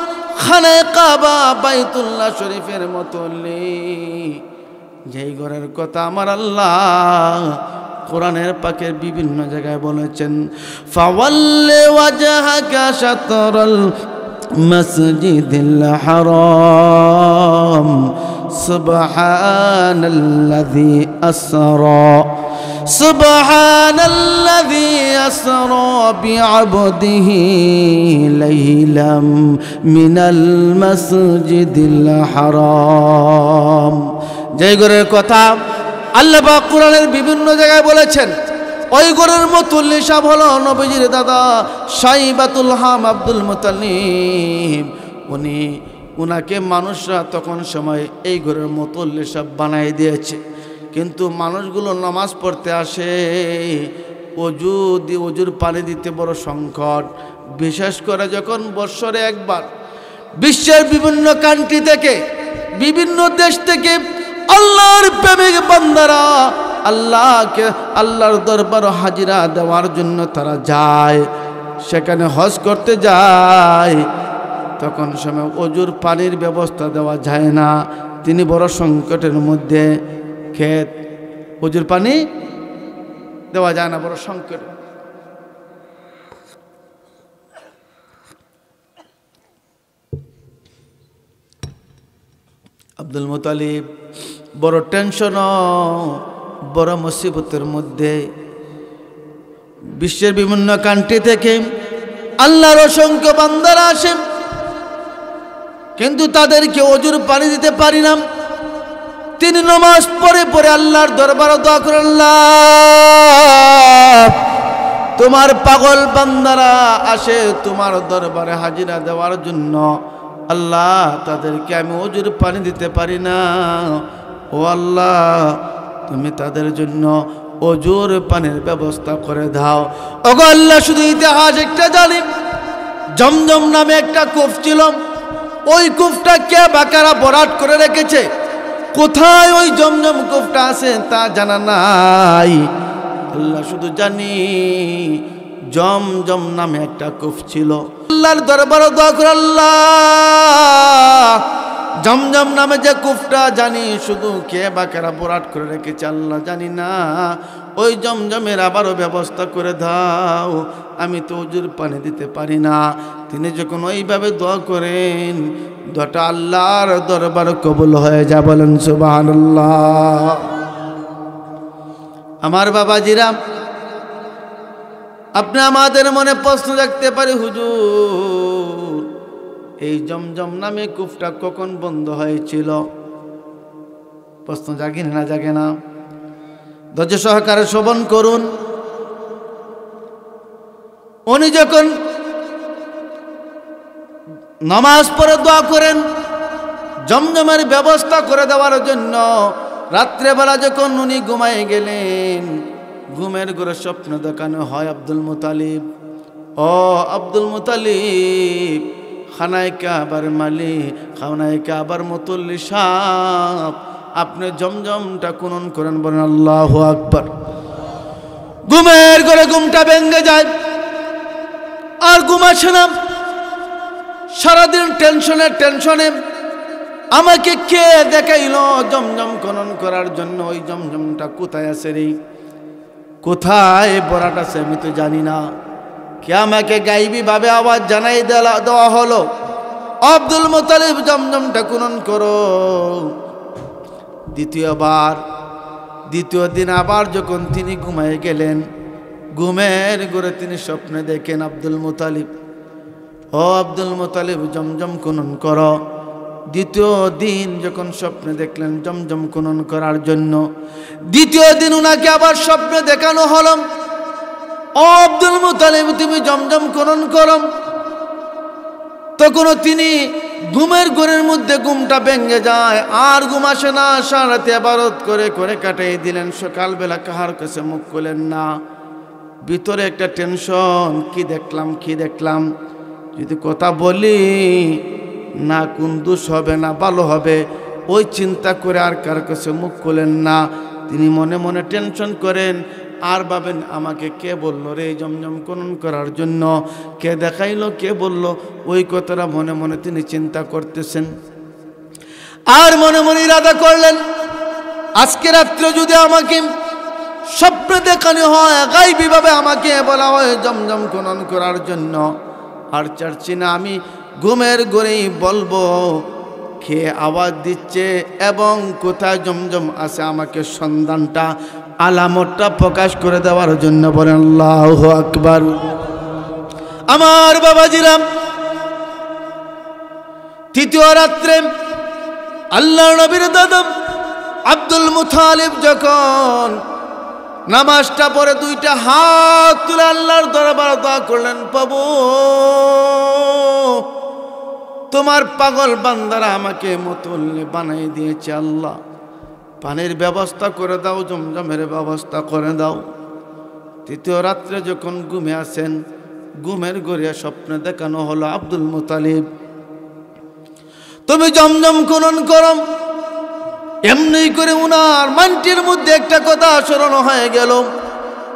খানায়ে কাবা বাইতুল্লাহ শরীফের মুতল্লি, যেই ঘরের কথা আমার আল্লাহ কোরআনের পাকের বিভিন্ন জায়গায় বলেছেন, ফাওয়াল্লি ওয়াজহাকা শাতরাল মাসজিদিল হারাম সুবহানাল্লাযী আসরা সুবহানাল্লাযী আসরা বিআবদিহি লাইলাম মিনাল মাসজিদিল হারাম। যেই ঘরের কথা আল্লাহ পাক কোরআনের বিভিন্ন জায়গায় বলেছেন, ওই ঘরের মুতল্লি সাহেব হলো নবীজির দাদা শাইবাতুল হাম আব্দুল মুতালিব। উনাকে মানুষরা তখন সময় এই ঘরের মুতল্লি সাহেব বানাই দিয়েছে। কিন্তু মানুষগুলো নামাজ পড়তে আসে, অজুর পানি দিতে বড় সংকট, বিশেষ করে যখন বৎসরে একবার বিশ্বের বিভিন্ন কান্ট্রি থেকে, বিভিন্ন দেশ থেকে আল্লাহর প্রেমিক বান্দারা আল্লাহর দরবার হাজিরা দেওয়ার জন্য তারা যায়, সেখানে হজ করতে যায়, তখন সময় অজুর পানির ব্যবস্থা দেওয়া যায় না। তিনি বড় সংকটের মধ্যে, ক্ষেত অজুর পানি দেওয়া যায় না, বড় সংকট। আব্দুল মুতালিব বড় টেনশন, বড় মুসিবতের মধ্যে। বিশ্বের বিভিন্ন কান্ট্রি থেকে আল্লাহর অসংখ্য বান্দারা আসেন, কিন্তু তাদেরকে অজুর পানি দিতে পারি না। তিনি নামাজ পড়ে পড়ে আল্লাহর দরবারে দোয়া করেন, আল্লাহ তোমার পাগল বান্দারা আসে তোমার দরবারে হাজিরা দেওয়ার জন্য, আল্লাহ তাদেরকে আমি অজুর পানি দিতে পারি না। ও আল্লাহ, তুমি তাদের জন্য অজুর পানির ব্যবস্থা করে দাও। ওগো আল্লাহ, শুধু ইতিহাস একটা জানি, জমজম নামে একটা কূপ ছিল। ওই কূপটা কে বাকারা বরাট করে রেখেছে, কোথায় ওই জমজম কূপটা আছে তা জানা নাই। আল্লাহ শুধু জানি জমজম নামে একটা কূপ ছিল। আল্লাহর দরবারে দোয়া করে, আল্লাহ জমজম নামে যে কূপটা জানি, শুধু কে বাকারা বরাট করে রেখেছে আল্লাহ জানি না, ওই জমজমের আবারও ব্যবস্থা করে দাও, আমি তো ওজুর পানি দিতে পারি না। তিনি যখন ওইভাবে দোয়া করেন, দোয়াটা আল্লাহর দরবার কবুল হয়ে যায়। বলেন সুবহানাল্লাহ। আমার বাবাজিরা, আপনি আমাদের মনে প্রশ্ন রাখতে পারে, হুজুর এই জমজম নামে কূপটা কখন বন্ধ হয়েছিল? প্রশ্ন জাগে না জাগে না? ধৈর্য সহকারে শ্রবণ করুন। উনি যখন নামাজ পড়ে দোয়া করেন জমজমের ব্যবস্থা করে দেওয়ার জন্য, রাত্রেবেলা যখন উনি ঘুমায় গেলেন, ঘুমের ঘরে স্বপ্ন দেখানো হয় আব্দুল মুতালিব। ও আব্দুল মুতালিব, খানায় কাবার মালিক, খানায় কাবার মুতল্লি সাহেব, আপনি জমজমটা খনন করেন। বলেন আল্লাহু আকবার। ঘুমের ঘরে ঘুমটা ভেঙে যায়, আর ঘুম আসে না। সারাদিন টেনশনে আমাকে কে দেখাইলো জমজম খনন করার জন্য? ওই জমজমটা কোথায় আছে রে, কোথায় বরাট আছে আমি তো জানি না। কে আমাকে গাইবি ভাবে আওয়াজ জানাই দেওয়া হলো, আব্দুল মুতালিব জমজমটা খনন করো। দ্বিতীয় দিন আবার যখন তিনি ঘুমায় গেলেন, ঘুমের ঘরে তিনি স্বপ্নে দেখেন আব্দুল মুতালিব, ও আব্দুল মুতালিব জমজম খনন করো। দ্বিতীয় দিন যখন স্বপ্নে দেখলেন জমজম খনন করার জন্য, দ্বিতীয় দিন উনাকে আবার স্বপ্নে দেখানো হলো, ও আব্দুল মুতালিব তুমি জমজম খনন করো। তখনও তিনি ঘুমের ঘরের মধ্যে ঘুমটা ভেঙে যায়, আর ঘুম আসে না। সারাতে আবারত করে করে কাটিয়ে দিলেন। সকালবেলা কাহার কাছে মুখ খুলেন না, ভিতরে একটা টেনশন, কি দেখলাম, যদি কথা বলি না কোন দোষ হবে না ভালো হবে, ওই চিন্তা করে আর কার কাছে মুখ খুলেন না। তিনি মনে মনে টেনশন করেন, আর ভাবেন আমাকে কে বলল রে জমজম খনন করার জন্য, কে দেখাইলো, কে বলল, ওই কথাটা মনে মনে তিনি চিন্তা করতেছেন। আর মনে মনে ইরাদা করলেন, আজকে রাত্রে যদি আমাকে স্বপ্নে দেখানো হয়, গায়বী ভাবে আমাকে বলা হয় জমজম খনন করার জন্য, আর চাচ্ছি না আমি ঘুমের ঘরেই বলবো কে আওয়াজ দিচ্ছে এবং কোথায় জমজম আছে, আমাকে সন্ধানটা আলামতটা প্রকাশ করে দেওয়ার জন্য। বলেন আল্লাহু আকবার। আমার বাবাজিরা, তৃতীয় রাত্রে আল্লাহর নবীর দাদা আব্দুল মুতালিব যখন নামাজটা পড়ে দুইটা হাত তুলে আল্লাহর দরবারে দোয়া করলেন, প্রভু তোমার পাগল বান্দারা আমাকে মুতল্লি বানাই দিয়েছে, আল্লাহ পানির ব্যবস্থা করে দাও, জমজমের ব্যবস্থা করে দাও। তৃতীয় রাত্রে যখন ঘুমে আসেন, ঘুমের ঘরে স্বপ্নে দেখানো হলো আব্দুল মুতালিব তুমি জমজম খনন করো। এমনি করে উনার মানটির মধ্যে একটা কথা স্মরণ হয়ে গেল,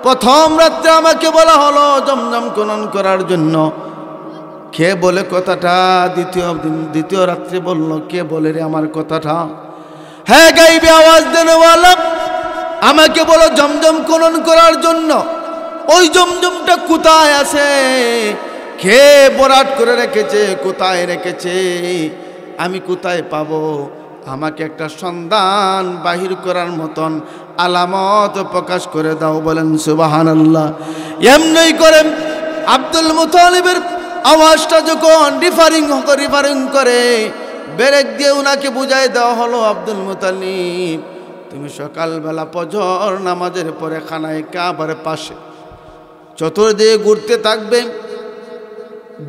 প্রথম রাত্রে আমাকে বলা হলো জমজম খনন করার জন্য, কে বলে কথাটা? দ্বিতীয় রাত্রে বলল, কে বলে রে আমার কথাটা? হ্যাঁ গাইবে আওয়াজ দেনেওয়ালা, আমাকে বলো জমজম খনন করার জন্য। ওই জমজমটা কোথায় আছে, কে বরাট করে রেখেছে, কোথায় রেখেছে, আমি কোথায় পাবো? আমাকে একটা সন্ধান বাহির করার মতন আলামত প্রকাশ করে দাও। বলেন সুবহানাল্লাহ। এমনি করে আব্দুল মুতালিবের আওয়াজটা যখন রিফারিং করে ব্রেক দিয়ে উনাকে বুঝাই দেওয়া হলো, আব্দুল মুতালিব তুমি সকালবেলা ফজর নামাজের পরে খানায় কাবার পাশে চতুর্দিকে ঘুরতে থাকবে।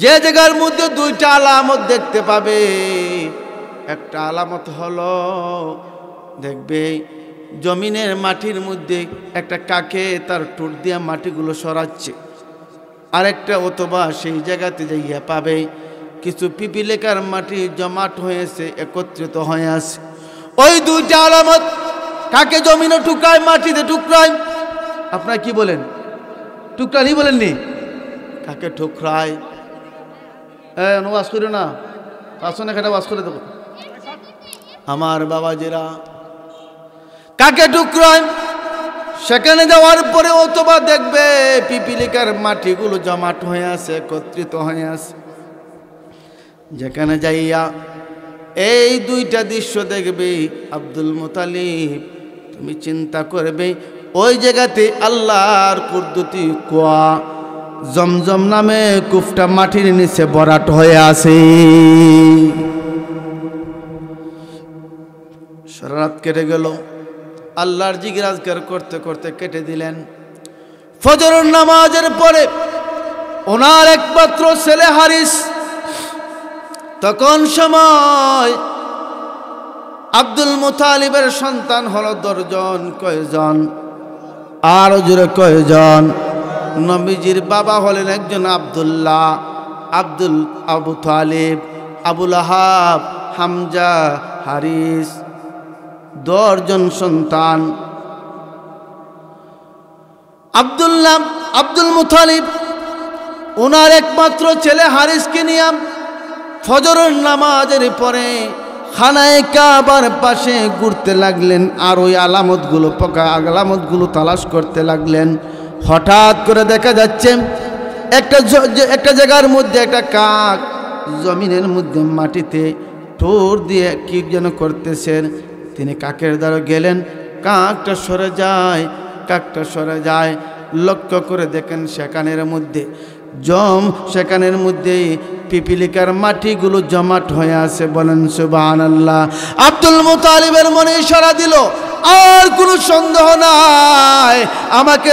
যে জায়গার মধ্যে দুইটা আলামত দেখতে পাবে, একটা আলামত হলো দেখবে জমিনের মাটির মধ্যে একটা কাকে তার ঠোঁট দিয়ে মাটিগুলো সরাচ্ছে, আরেকটা অথবা সেই জায়গাতে যাইয়া পাবে কিছু পিপিলিকার মাটি জমাট হয়েছে, একত্রিত হয়ে আছে। ওই দুইটা আলামত কাকে জমিনে টুকরায়, মাটিতে টুকরায়। আপনারা কি বলেন? টুকরানি বলেননি? কাকে ঠুকরায়? ওয়াজ করি না, আসনে খাটা ওয়াজ করে দেবো। আমার বাবাজিরা, কাকে টুকরায় সেখানে যাওয়ার পরে অথবা দেখবে পিপিলিকার মাটিগুলো জমাট হয়ে আছে, একত্রিত হয়ে আছে। যেখানে যাইয়া এই দুইটা দৃশ্য দেখবে আব্দুল মুতালিব, তুমি চিন্তা করবে ওই জায়গাতে আল্লাহর কুদরতি কুয়া জমজম নামে কুফটা মাটির নিচে ভরাট হয়ে আছে। সারা রাত কেটে গেল, আল্লাহর জিজ্ঞাসা করতে করতে কেটে দিলেন। ফজরের নামাজের পরে ওনার একমাত্র ছেলে হারিস, তখন সময় আব্দুল মুতালিবের সন্তান হলো 10 জন। কয়জন? আরো জোরে কয়জন? নবীজির বাবা হলেন একজন আব্দুল্লাহ, আবু তালিব, আবুল আহাব, হামজা, হারিস, 10 জন সন্তান। আব্দুল মুতালিব ওনার একমাত্র ছেলে হারিসকে নিয়ে ফজরের নামাজের পরে খানায়ে কাবার পাশে ঘুরতে লাগলেন, আর ওই আলামতগুলো, পকা আলামতগুলো তালাশ করতে লাগলেন। হঠাৎ করে দেখা যাচ্ছে একটা জায়গার মধ্যে একটা কাক জমিনের মধ্যে মাটিতে ঠোঁট দিয়ে কি যেন করতেছেন। তিনি কাকের দ্বারা গেলেন, কাকটা সরে যায়। লক্ষ্য করে দেখেন সেখানের মধ্যে পিপিলিকার মাটিগুলো জমাট হয়ে আছে। বলেন সুবহানাল্লাহ। আব্দুল মুতালিবের মনে ইশারা দিল, আর কোনো সন্দেহ নাই, আমাকে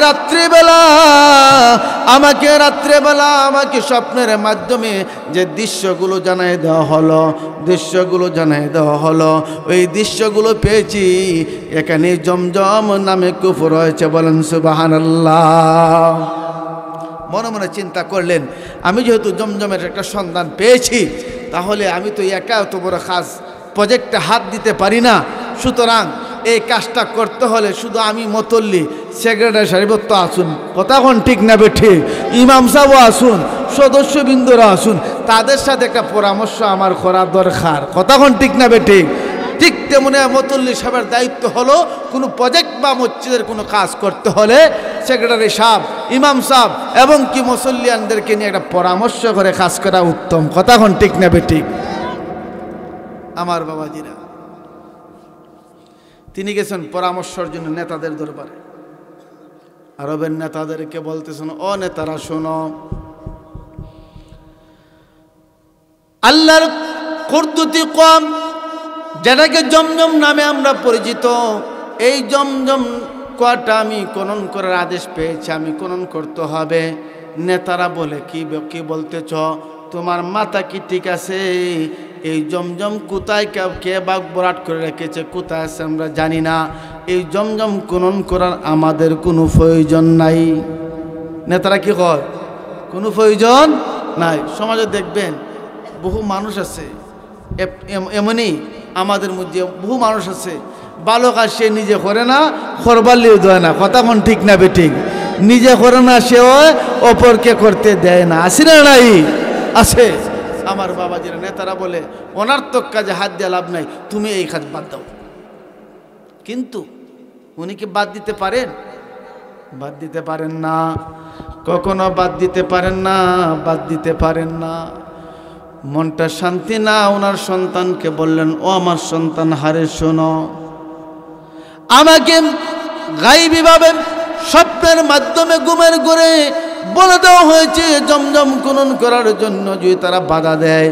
রাত্রেবেলা আমাকে স্বপ্নের মাধ্যমে যে দৃশ্যগুলো জানাই দেওয়া হলো, ওই দৃশ্যগুলো পেয়েছি। এখানে জমজম নামে কুফর রয়েছে। বলেন সুবহানাল্লাহ। মনে মনে চিন্তা করলেন, আমি যেহেতু জমজমের একটা সন্ধান পেয়েছি, তাহলে আমি তো একা এত বড় কাজ প্রজেক্টে হাত দিতে পারি না। সুতরাং এই কাজটা করতে হলে শুধু আমি মতল্লি, সেক্রেটারি সাহেব তো আসুন, কথা কোন ঠিক না বেঠিক, ইমাম সাহেবও আসুন, সদস্যবৃন্দরা আসুন, তাদের সাথে একটা পরামর্শ আমার করা দরকার, কথা কোন ঠিক না বেঠিক। ঠিক তেমনি মতল্লি সাহেবের দায়িত্ব হলো কোনো প্রজেক্ট বা মসজিদের কোনো কাজ করতে হলে সেক্রেটারি সাহেব, ইমাম সাহেব এবং কি মুসল্লিয়ানদেরকে নিয়ে একটা পরামর্শ করে কাজ করা উত্তম, কথা কোন ঠিক না বেঠিক। আমার বাবাজিরা, তিনি গেছেন পরামর্শের জন্য নেতাদের দরবারে। আরবের নেতাদেরকে বলতেছেন, ও নেতারা শোনো, আল্লাহর কুদরতি কম, যেটাকে জমজম নামে আমরা পরিচিত, এই জমজম কুয়াটা আমি খনন করার আদেশ পেয়েছি, আমি খনন করতে হবে। নেতারা বলে, কি বলতেছ? তোমার মাথা কি ঠিক আছে? এই জমজম কোথায় কে বাগ বরাট করে রেখেছে, কোথায় আছে আমরা জানি না। এই জমজম খনন করার আমাদের কোনো প্রয়োজন নাই। নেতারা কি কয়? কোনো প্রয়োজন নাই। সমাজে দেখবেন বহু মানুষ আছে, এমনই আমাদের মধ্যে বহু মানুষ আছে, ভালো কাজ সে নিজে করে না, করবারলেও দেয় না, কথা কোন ঠিক না বেঠিক। নিজে করে না, সেও অপরকে করতে দেয় না। আছে না নাই? আছে। আমার বাবাজিরা, নেতারা বলে অনার্থক কাজে হাত দিয়ে লাভ নাই, তুমি এই কাজ বাদ দাও। কিন্তু উনি কি বাদ দিতে পারেন? বাদ দিতে পারেন না, কখনো বাদ দিতে পারেন না। মনটা শান্তি না, ওনার সন্তানকে বললেন, ও আমার সন্তান হারে শোনো, আমাকে গায়বীভাবে স্বপ্নের মাধ্যমে ঘুমের ঘরে বলে দেওয়া হয়েছে জমজম খনন করার জন্য। যদি তারা বাধা দেয়,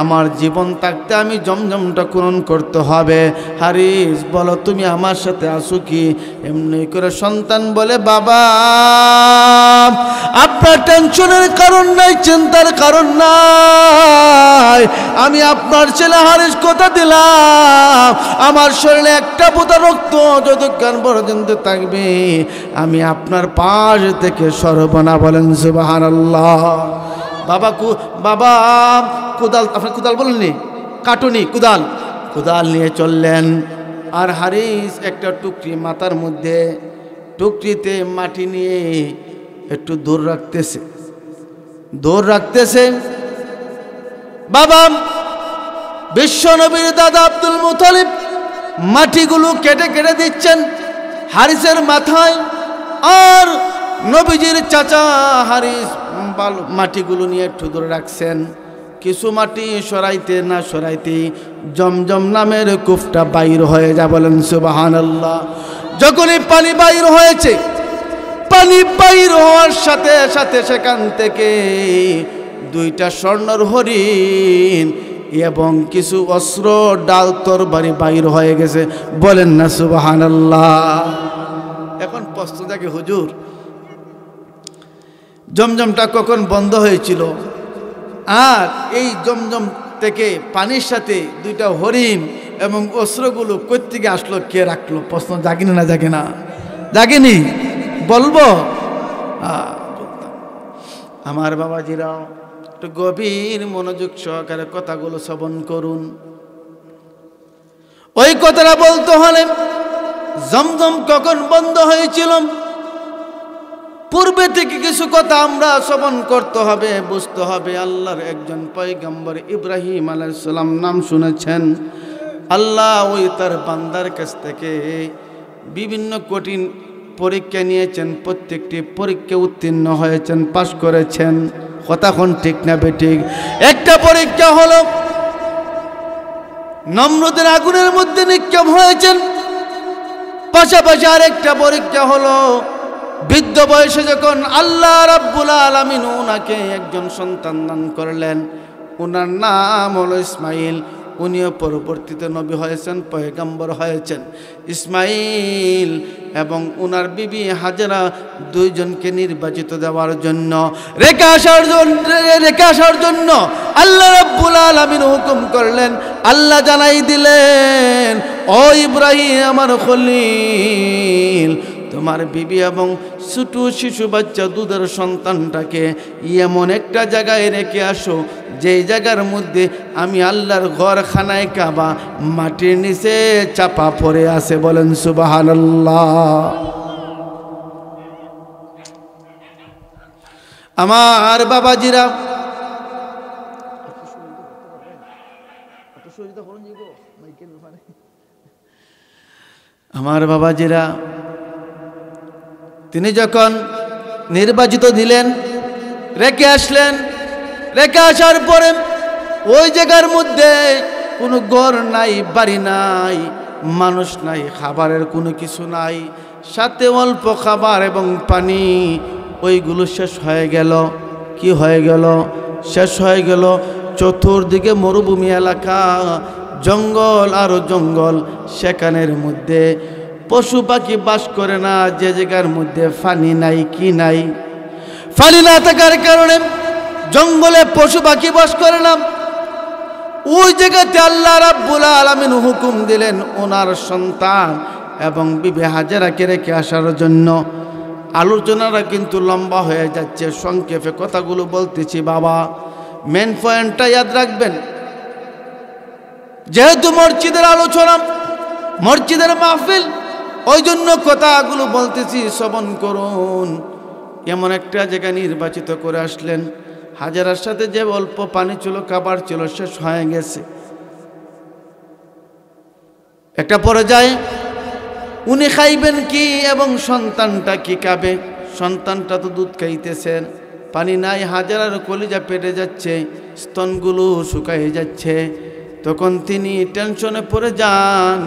আমার জীবন থাকতে আমি জমজমটা পূরণ করতে হবে। হারিস বলো তুমি আমার সাথে আসো কি? এমনি করে সন্তান বলে বাবা আপনার টেনশনের কারণ নাই, চিন্তার কারণ নাই, আমি আপনার ছেলে হারিস কথা দিলাম আমার শরীরে একটা ফোঁটা রক্ত যতক্ষণ পর্যন্ত থাকবে আমি আপনার পাশ থেকে সরব না। বলেন সুবহানাল্লাহ। বাবা কোদাল, আপনি কোদাল বলেননি, কাটুনি, কোদাল নিয়ে চললেন। আর হারিস একটা টুকরি মাথার মধ্যে, টুকরিতে মাটি নিয়ে একটু দূর রাখতেছে। বাবা বিশ্বনবীর দাদা আব্দুল মুতালিব মাটিগুলো কেটে কেটে দিচ্ছেন হারিসের মাথায়, আর নবীজির চাচা হারিস মাটিগুলো নিয়ে একটু দূরে রাখছেন। কিছু মাটি সরাইতে না সরাইতে জমজম নামের কূপটা বাইর হয়ে যায়। বলেন সুবহানাল্লাহ। যখনই পানি বাইর হয়েছে, পানি বাইর হওয়ার সাথে সাথে সেখান থেকে দুইটা স্বর্ণর হরিণ এবং কিছু অস্ত্র ডাল তরবারি বাইর হয়ে গেছে। বলেন না সুবহানাল্লাহ। এখন প্রশ্ন থাকে হুজুর জমজমটা কখন বন্ধ হয়েছিল, আর এই জমজম থেকে পানির সাথে দুইটা হরিণ এবং অস্ত্রগুলো কোত্থেকে আসলো, কে রাখলো? প্রশ্ন জাগেনি না জাগে না? জাগেনি? বলবো আমার বাবাজিরাও একটু গভীর মনোযোগ সহকারে কথাগুলো শ্রবণ করুন। ওই কথাটা বলতে হলে জমজম কখন বন্ধ হয়েছিল পূর্বে থেকে কিছু কথা আমরা শ্রবণ করতে হবে, বুঝতে হবে। আল্লাহর একজন পয়গম্বর ইব্রাহিম আলাইহিস সালাম নাম শুনেছেন। আল্লাহ ওই তার বান্দার কাছ থেকে বিভিন্ন কঠিন পরীক্ষা নিয়েছেন, প্রত্যেকটি পরীক্ষা উত্তীর্ণ হয়েছেন, পাশ করেছেন। কথা কোন ঠিক না বেঠিক? একটা পরীক্ষা হলো নমরুদের আগুনের মধ্যে নিক্ষেপ হয়েছেন, পাশাপাশি আরেকটা পরীক্ষা হলো বৃদ্ধ বয়সে যখন আল্লাহ রাব্বুল আলামিন ওনাকে একজন সন্তান দান করলেন, ওনার নাম হলো ইসমাইল। উনিও পরবর্তীতে নবী হয়েছেন, পয়গম্বর হয়েছেন। ইসমাইল এবং ওনার বিবি হাজেরা দুইজনকে নির্বাচিত দেওয়ার জন্য রেখে আসার জন্য আল্লাহ রাব্বুল আলামিন হুকুম করলেন। আল্লাহ জানাই দিলেন, ও ইব্রাহিম আমার খলিল, তোমার বিবি এবং ছোট শিশু বাচ্চা দুধের সন্তানটাকে এমন একটা জায়গায় রেখে আসো যেই জায়গার মধ্যে আমি আল্লাহর ঘর খানায় কাবা মাটির নিচে চাপা পড়ে আছে। বলেন সুবহানাল্লাহ। আমার বাবাজিরা তিনি যখন নির্বাচিত দিলেন, রেখে আসলেন, রেখে আসার পরে ওই জায়গার মধ্যে কোনো ঘর নাই, বাড়ি নাই, মানুষ নাই, খাবারের কোনো কিছু নাই, সাথে অল্প খাবার এবং পানি। ওইগুলো শেষ হয়ে গেল। কি হয়ে গেল? শেষ হয়ে গেল। চতুর্দিকে মরুভূমি এলাকা, জঙ্গল আরো জঙ্গল, সেখানের মধ্যে পশু পাখি বাস করে না। যে জায়গার মধ্যে পানি নাই, কি নাই, পানি না থাকার কারণে জঙ্গলে পশু পাখি বাস করে না। ওই জায়গাতে আল্লাহ রাব্বুল আলামিন হুকুম দিলেন ওনার সন্তান এবং বিবি হাজেরাকে রেখে আসার জন্য। আলোচনাটা কিন্তু লম্বা হয়ে যাচ্ছে, সংক্ষেপে কথাগুলো বলতেছি। বাবা মেন পয়েন্টটা ইয়াদ রাখবেন। যেহেতু মসজিদের আলোচনা, মসজিদের মাহফিল, ওই জন্য কথাগুলো বলতেছি, শ্রবণ করুন। এমন একটা জায়গা নির্বাচিত করে আসলেন, হাজেরার সাথে যে অল্প পানি ছিল, খাবার ছিল, শেষ হয়ে গেছে। একটা পর্যায়ে উনি খাইবেন কি এবং সন্তানটা কি খাবে? সন্তানটা তো দুধ খাইতেছেন, পানি নাই, হাজেরার কলিজা পেটে যাচ্ছে, স্তনগুলো শুকাই যাচ্ছে। তখন তিনি টেনশনে পড়ে যান,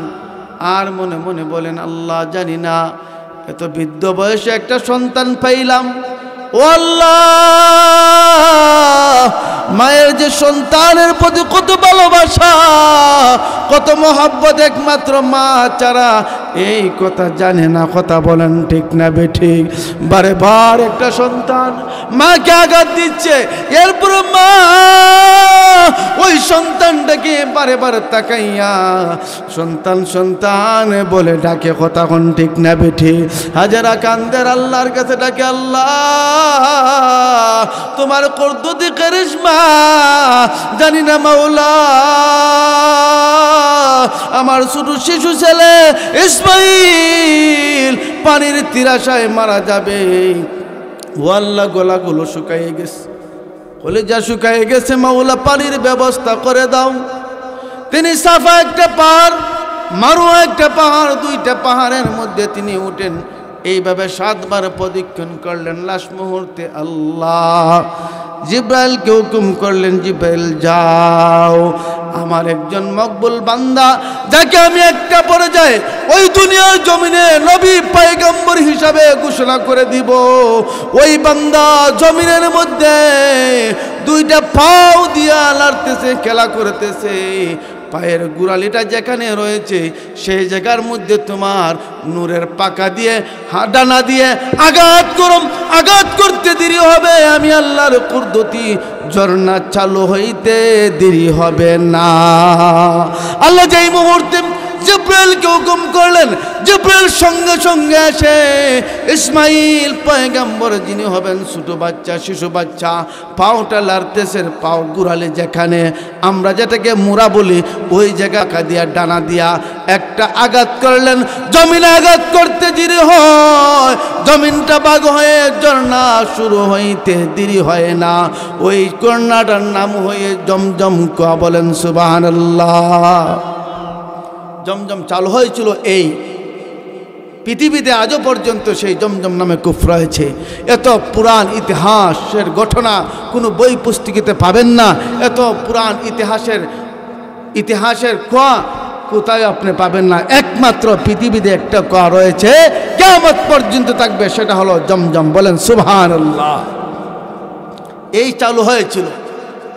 আর মনে মনে বলেন, আল্লাহ জানি না, এত বৃদ্ধ বয়সে একটা সন্তান পাইলাম, ও আল্লাহ, মায়ের যে সন্তানের প্রতি কত ভালোবাসা, কত মহব্বত, একমাত্র মা ছাড়া এই কথা জানে না। কথা বলেন ঠিক না বেঠিক? বারে বার একটা সন্তান মাকে আঘাত দিচ্ছে, এরপর মা ওই সন্তানটাকে বারে বারে তাকাইয়া সন্তান সন্তান বলে ডাকে। কথা কোন ঠিক না বেঠিক? হাজারা কান্দের আল্লাহর কাছে ডাকে, আল্লাহ তোমার কুদরতি কারিশমা জানি না মাওলা, আমার ছোট শিশু ছেলে ইসমাইল পানির তিরাশায় মারা যাবে। ও আল্লাহ, গলাগুলো শুকাইয়ে গেছে, কলিজা শুকাইয়ে গেছে, মাওলা পানির ব্যবস্থা করে দাও। তিনি সাফা একটা পাহাড়, মারুয়া একটা পাহাড়, দুইটা পাহাড়ের মধ্যে তিনি উঠেন। এইভাবে 7 বার প্রদক্ষিণ করলেন। লাস্ট মুহূর্তে আল্লাহ জিব্রাইলকে হুকুম করলেন, জিব্রাইল যাও, আমার একজন মকবুল বান্দা যাকে আমি একটা পর্যায়ে ওই দুনিয়ার জমিনে নবী পয়গম্বর হিসাবে ঘোষণা করে দিব, ওই বান্দা জমিনের মধ্যে 2টা পাও দিয়া লড়তেছে, খেলা করতেছে, পায়ের গোড়ালিটা যেখানে রয়েছে সেই জায়গার মধ্যে তোমার নূরের পাকা দিয়ে ডানা দিয়ে আঘাত করম, আঘাত করতে দেরি হবে, আমি আল্লাহর কুদরতি ঝর্ণা চালু হইতে দেরি হবে না। আল্লাহ যেই মুহূর্তে জিব্রাইলকে হুকুম করলেন, জিব্রাইল সঙ্গে সঙ্গে এসে ইসমাইল পয়গম্বর যিনি হবেন ছোট বাচ্চা, শিশু বাচ্চা, পাওটা লাড়তেছে, পাও গুড়ালে যেখানে আমরা যেটাকে মুড়া বলি, ওই জায়গা দিয়া ডানা দিয়া একটা আঘাত করলেন। জমিনে আঘাত করতে দেরি হয়, জমিনটা বাগ হয়ে ঝর্ণা শুরু হইতে দেরি হয় না। ওই কন্যাটার নাম হয়ে জমজম। কোয়া বলেন সুবহানাল্লাহ। জমজম চালু হয়েছিল এই পৃথিবীতে, আজও পর্যন্ত সেই জমজম নামে কূপ রয়েছে। এত পুরাণ ইতিহাসের ঘটনা কোনো বই পুস্তকেতে পাবেন না। এত পুরাণ ইতিহাসের কোয়া কোথায় আপনি পাবেন না। একমাত্র পৃথিবীতে একটা কোয়া রয়েছে, কিয়ামত পর্যন্ত থাকবে, সেটা হলো জমজম। বলেন সুবহানাল্লাহ। এই চালু হয়েছিল।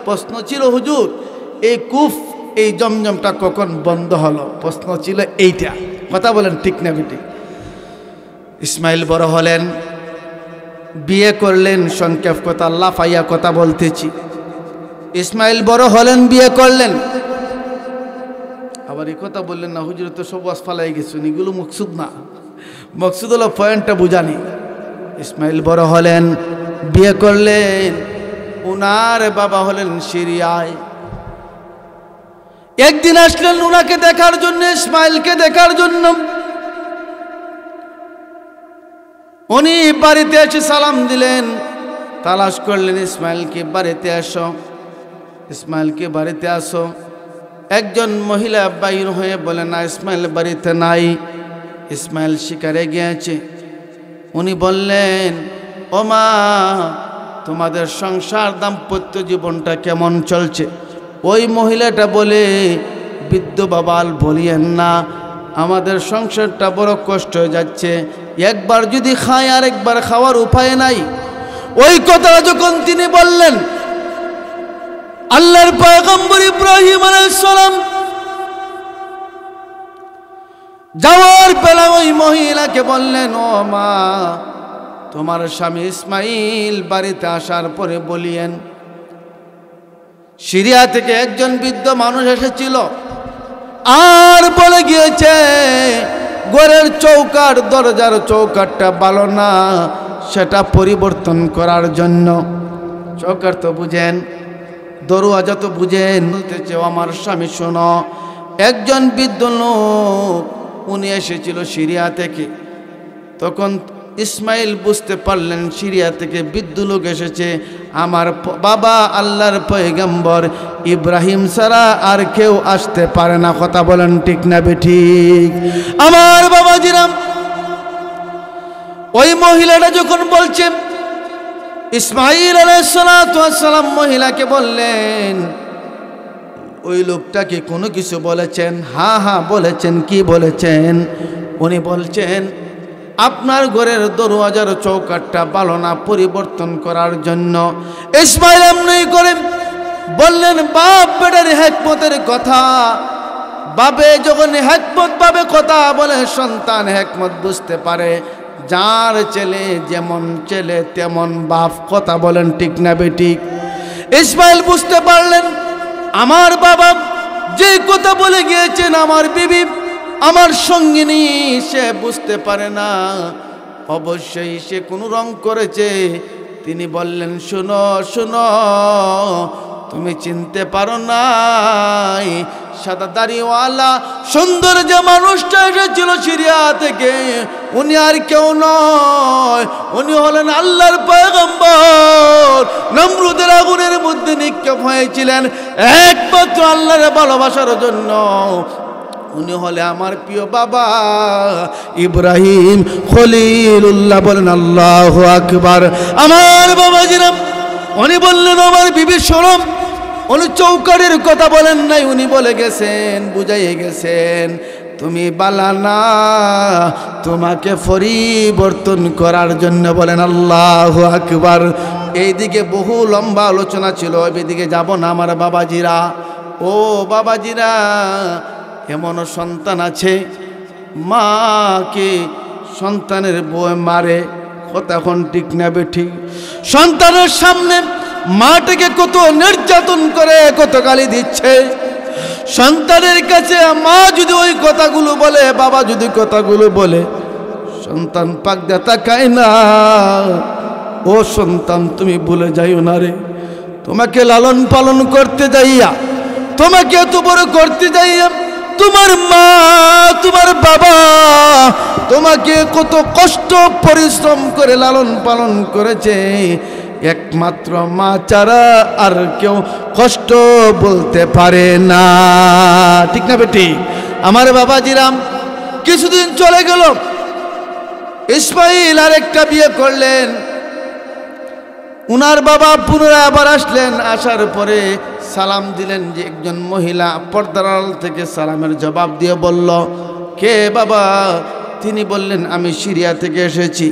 প্রশ্ন ছিল, হুজুর এই কূপ, এই জমজমটা কখন বন্ধ হলো? প্রশ্ন ছিল এইটা। কথা বলেন ঠিক না বেটি? ইসমাইল বড় হলেন, বিয়ে করলেন। সংক্ষেপ কথা, লাফাইয়া কথা বলতেছি। ইসমাইল বড় হলেন, বিয়ে করলেন। আবার এই কথা বললেন না হুজুর, তো সব ওয়াজ ফালাই গেছেন, এগুলো মকসুদ না। মকসুদ হলো পয়েন্টটা বুঝানি। ইসমাইল বড় হলেন, বিয়ে করলেন। উনার বাবা হলেন সিরিয়ায়। একদিন আসলেন উনাকে দেখার জন্য, ইসমাইলকে দেখার জন্য। উনি বাড়িতে এসে সালাম দিলেন, তালাশ করলেন ইসমাইলকে, বাড়িতে আসো, ইসমাইলকে বাড়িতে আসো। একজন মহিলা বাইর হয়ে বলে, না ইসমাইল বাড়িতে নাই, ইসমাইল শিকারে গিয়েছে। উনি বললেন, ও মা, তোমাদের সংসার দাম্পত্য জীবনটা কেমন চলছে? ওই মহিলাটা বলে, বৃদ্ধ বাবাল বলিয়েন না, আমাদের সংসারটা বড় কষ্ট হয়ে যাচ্ছে, একবার যদি খাই আর একবার খাওয়ার উপায় নাই। ওই কথা যখন তিনি বললেন, আল্লাহর পয়গম্বর ইব্রাহিম আলাইহিস সালাম যাওয়ার বেলা ওই মহিলাকে বললেন, ও মা, তোমার স্বামী ইসমাইল বাড়িতে আসার পরে বলিয়েন, সিরিয়া থেকে একজন বৃদ্ধ মানুষ এসেছিল, আর বলে গিয়েছে ঘরের চৌকাট, দরজার চৌকাটটা ভালো না, সেটা পরিবর্তন করার জন্য। চৌকাট তো বুঝেন, দরওয়াজা তো বুঝেন। বলতেছে, আমার স্বামী শোনো, একজন বৃদ্ধ লোক উনি এসেছিল সিরিয়া থেকে। তখন ইসমাইল বুঝতে পারলেন সিরিয়া থেকে বৃদ্ধ লোক এসেছে, আমার বাবা আল্লাহর পয়গম্বর ইব্রাহিম ছাড়া আর কেউ আসতে পারে না। কথা বলেন ঠিক না বেঠিক? আমার বাবাজিরাম, ওই মহিলাটা যখন বলছেন, ইসমাইল আলাইহিস সালাতু ওয়াস সালাম মহিলাকে বললেন, ওই লোকটাকে কোনো কিছু বলেছেন? হ্যাঁ হ্যাঁ বলেছেন। কি বলেছেন? উনি বলছেন, আপনার ঘরের দরওয়াজার চৌকাঠটা ভালো না পরিবর্তন করার জন্য। ইসমাইল এমনি করে বললেন, বাপ বেটার হিকমতের কথা। বাপে যখন হিকমত ভাবে কথা বলে, সন্তান হিকমত বুঝতে পারে। যার ছেলে যেমন ছেলে তেমন বাপ, কথা বলেন ঠিক না বেঠিক? ইসমাইল বুঝতে পারলেন, আমার বাবা যে কথা বলে গিয়েছেন আমার বিবি আমার সঙ্গিনী, সে বুঝতে পারে না, অবশ্যই সে কোনো রং করেছে। তিনি বললেন, শোনো শোনো, তুমি চিনতে পারো নাই, সাদা দাড়িওয়ালা সুন্দর যে মানুষটা এসেছিল সিরিয়া থেকে, উনি আর কেউ নয়, উনি হলেন আল্লাহর পয়গম্বর। নমরুদের আগুনের মধ্যে নিক্ষেপ হয়েছিলেন একমাত্র আল্লাহর ভালোবাসার জন্য। উনি হলে আমার প্রিয় বাবা ইব্রাহিম খলিলুল্লাহ। বলেন আল্লাহু আকবার। আমার বাবাজিরা, উনি বললেন, আমার বিবি শরম, উনি চৌকাঠের কথা বলেন নাই, উনি বলে গেছেন, বুঝাইয়ে গেছেন, তুমি বালানা, তোমাকে পরিবর্তন করার জন্য। বলেন আল্লাহু আকবার। এইদিকে বহু লম্বা আলোচনা ছিল, এইদিকে যাব না আমার বাবাজিরা। ও বাবাজিরা, এমনও সন্তান আছে মাকে সন্তানের বউ মারে, কথা এখন ঠিক না বেঠিক? সন্তানের সামনে মাটাকে কত নির্যাতন করে, কত গালি দিচ্ছে। সন্তানের কাছে মা যদি ওই কথাগুলো বলে, বাবা যদি কথাগুলো বলে, সন্তান পাক দিয়ে তাকায় না। ও সন্তান, তুমি ভুলে যাইও না রে, তোমাকে লালন পালন করতে যাইয়া, তোমাকে এত বড় করতে যাইয়া তোমার মা তোমার বাবা তোমাকে কত কষ্ট পরিশ্রম করে লালন পালন করেছে। একমাত্র মা ছাড়া আর কেউ কষ্ট বলতে পারে না, ঠিক না বেটি? আমার বাবাজিরাম, কিছুদিন চলে গেল, ইসমাইল আরেকটা বিয়ে করলেন। উনার বাবা পুনরায় আবার আসলেন, আসার পরে সালাম দিলেন। যে একজন মহিলা পর্দার আড়াল থেকে সালামের জবাব দিয়ে বলল, কে বাবা? তিনি বললেন, আমি সিরিয়া থেকে এসেছি,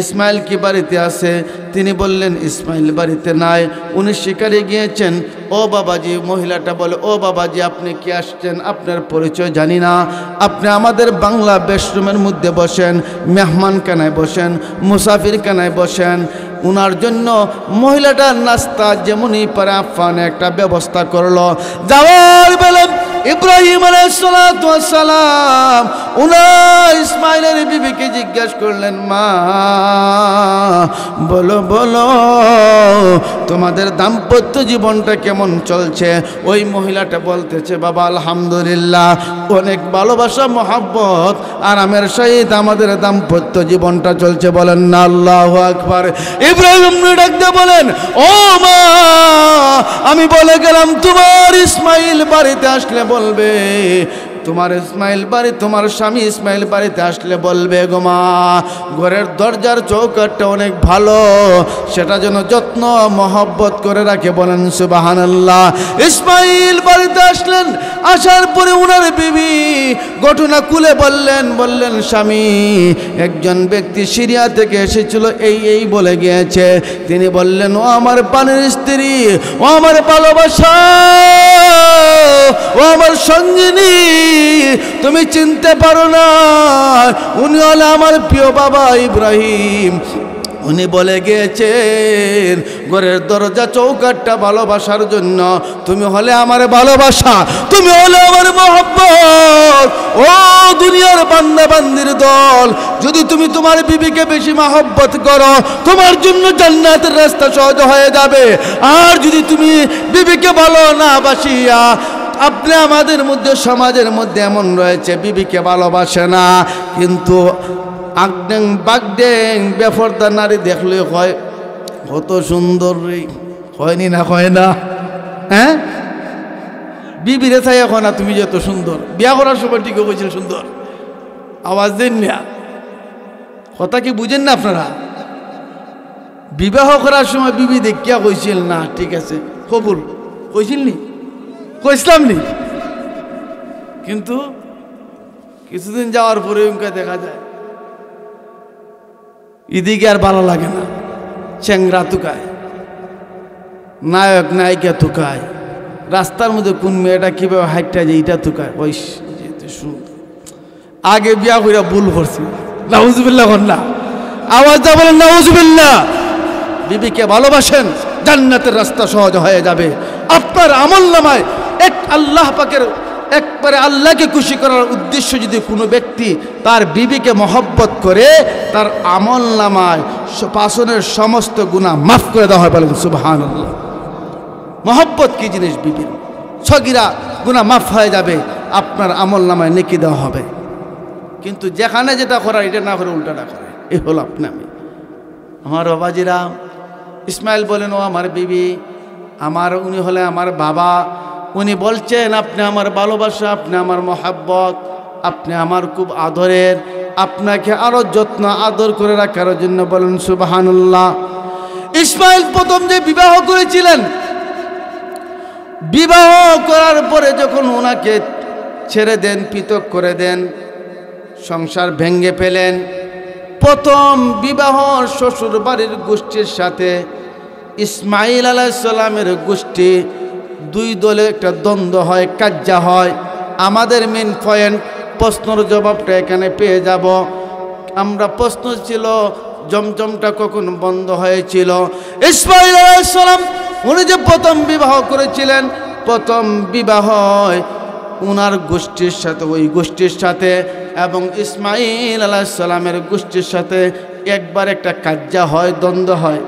ইসমাইল কি বাড়িতে আছে? তিনি বললেন, ইসমাইল বাড়িতে নাই, উনি শিকারে গিয়েছেন। ও বাবাজি, মহিলাটা বলে, ও বাবাজি, আপনি কি আসছেন? আপনার পরিচয় জানি না, আপনি আমাদের বাংলা বেশরুমের মধ্যে বসেন, মেহমান কানায় বসেন, মুসাফির কানায় বসেন। উনার জন্য মহিলাটার নাস্তা যেমনই পারে আফান একটা ব্যবস্থা করলো। যাওয়ার বেলা ইব্রাহিম আলাইহিস সালাম উনার ইসমাইলের বিবিকে জিজ্ঞাসা করলেন, মা বলো বলো, তোমাদের দাম্পত্য জীবনটা কেমন চলছে? ওই মহিলাটা বলতেছে, বাবা আলহামদুলিল্লাহ, অনেক ভালোবাসা মহব্বত আরামের সহিত আমাদের দাম্পত্য জীবনটা চলছে। বলেন না আল্লাহু আকবার। ইব্রাহিম ডাকতে বলেন, ও মা, আমি বলে গেলাম তোমার ইসমাইল বাড়িতে আসলে বলবে, তোমার ইসমাইল বাড়ি, তোমার স্বামী ইসমাইল বাড়িতে আসলে বলবে, গো মা, ঘরের দরজার চৌকাঠটা অনেক ভালো, সেটা যেন যত্ন মহব্বত করে রাখে। বলেন সুবহানাল্লাহ। ইসমাইল বাড়িতে আসলেন, আসার পরে উনার বিবি ঘটনা খুলে বললেন, স্বামী, একজন ব্যক্তি সিরিয়া থেকে এসেছিল, এই বলে গিয়েছে। তিনি বললেন, ও আমার প্রাণের স্ত্রী, ও আমার ভালোবাসা, ও আমার সঙ্গিনী, তুমি চিনতে পারো না, উনি হলো আমার প্রিয় বাবা ইব্রাহিম। উনি বলে গিয়েছেন ঘরের দরজা চৌকাঠটা ভালোবাসার জন্য। তুমি হলে আমার ভালোবাসা, তুমি হলে আমার মহব্বত। ও দুনিয়ার বান্দা বান্দির দল, যদি তুমি তোমার বিবিকে বেশি মহব্বত করো, তোমার জন্য জান্নাতের রাস্তা সহজ হয়ে যাবে। আর যদি তুমি বিবিকে ভালো না বাসিয়া, আপনি আমাদের মধ্যে সমাজের মধ্যে এমন রয়েছে, বিবিকে ভালোবাসে না, কিন্তু আগডেং বাগডেং বেফর্দা নারী দেখলে হয় কত সুন্দর রে, হয়নি না? হয় না? হ্যাঁ, বিবিরে চাই এখন না, তুমি যত সুন্দর, বিয়া করার সময় ঠিক হয়েছিল সুন্দর, আওয়াজ দেন না, কথা কি বুঝেন না আপনারা? বিবাহ করার সময় বিবি দেখিয়া কইছিল না, ঠিক আছে কবুল কইছিল নি, কইসলাম নি, কিন্তু কিছুদিন যাওয়ার পরে উনকে দেখা যায় এদিকে আর ভালো লাগে না, চেংরা তুকায়, নায়ক নায়িকা তুকায়, রাস্তার মধ্যে কোন মেয়েটা কীভাবে হাইটটা যে এটা তুকায়, ওই সুন্দর, আগে বিয়া কইরা ভুল করছি, নাউজুবিল্লাহ না, আওয়াজ দা বলেন নাউজুবিল্লাহ। বিবিকে ভালোবাসেন, জান্নাতের রাস্তা সহজ হয়ে যাবে। আপনার আমলনামায় এক আল্লাহ পাকের একবারে আল্লাহকে খুশি করার উদ্দেশ্য যদি কোনো ব্যক্তি তার বিবিকে মহব্বত করে, তার আমলনামায় পাচনের সমস্ত গুনাহ মাফ করে দেওয়া হয়। বলেন সুবহানাল্লাহ। মহব্বত কি জিনিস? বিবির সগীরা গুনাহ মাফ হয়ে যাবে, আপনার আমলনামায় নেকি দেওয়া হবে। কিন্তু যেখানে যেটা করার এটা না করে উল্টাটা করে, এ হলো আপনি আমি। আমার বাবাজিরা, ইসমাইল বলেন ও আমার বিবি, উনি হলে আমার বাবা, উনি বলছেন আপনি আমার ভালোবাসা, আপনি আমার মহাব্বত, আপনি আমার খুব আদরের, আপনাকে আরো যত্ন আদর করে রাখার জন্য বলেন সুবহানাল্লাহ। ইসমাইল প্রথম যে বিবাহ করেছিলেন, বিবাহ করার পরে যখন ওনাকে ছেড়ে দেন, পৃথক করে দেন, সংসার ভেঙে ফেলেন, প্রথম বিবাহ শ্বশুর বাড়ির গোষ্ঠীর সাথে ইসমাইল আলাইহিস সালামের গোষ্ঠী, দুই দলে একটা দ্বন্দ্ব হয়, কাজ্জা হয়। আমাদের মেন পয়েন্ট, প্রশ্নের জবাবটা এখানে পেয়ে যাব আমরা। প্রশ্ন ছিল জমজমটা কখন বন্ধ হয়েছিল? ইসমাইল আলাইহিস সালাম উনি যে প্রথম বিবাহ করেছিলেন, প্রথম বিবাহ উনার গোষ্ঠীর সাথে, ওই গোষ্ঠীর সাথে এবং ইসমাইল আলাইহিস সালামের গোষ্ঠীর সাথে একবার একটা কাজ্জা হয়, দ্বন্দ্ব হয়।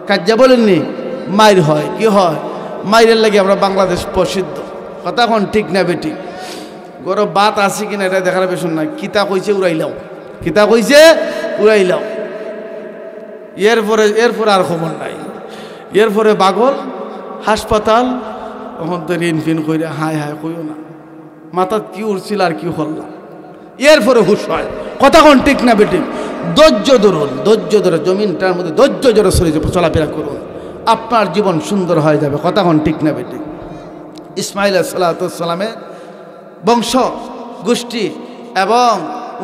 কাজ্জা বলেননি, মাইর হয়। কি হয়? মাইরের লাগে আমরা বাংলাদেশ প্রসিদ্ধ। কথা কোন ঠিক না বেঠিক? গরো বাত আছে কিনা এটা দেখার পেছন না, কিতা কইছে উড়াইলাও, কিতা কইছে উড়াইলাও। এরপরে আর খবর নাই। এরপরে বাগল হাসপাতাল, ওখান তো ঋণ ফিন কইরে হায় হায় কইও না, মাথাত কি উঠছিল আর কি হল্লাম। এরপরে হুশ হয়। কথা কোন ঠিক না বেঠিক? ধৈর্য ধরুন, ধৈর্য ধরে জমিনটার মধ্যে ধৈর্য ধরে চলাফেরা করুন, আপনার জীবন সুন্দর হয়ে যাবে। কথা কোন ঠিক না বেঠিক? ইসমাইল আলাইহিস সালামের বংশ গোষ্ঠী এবং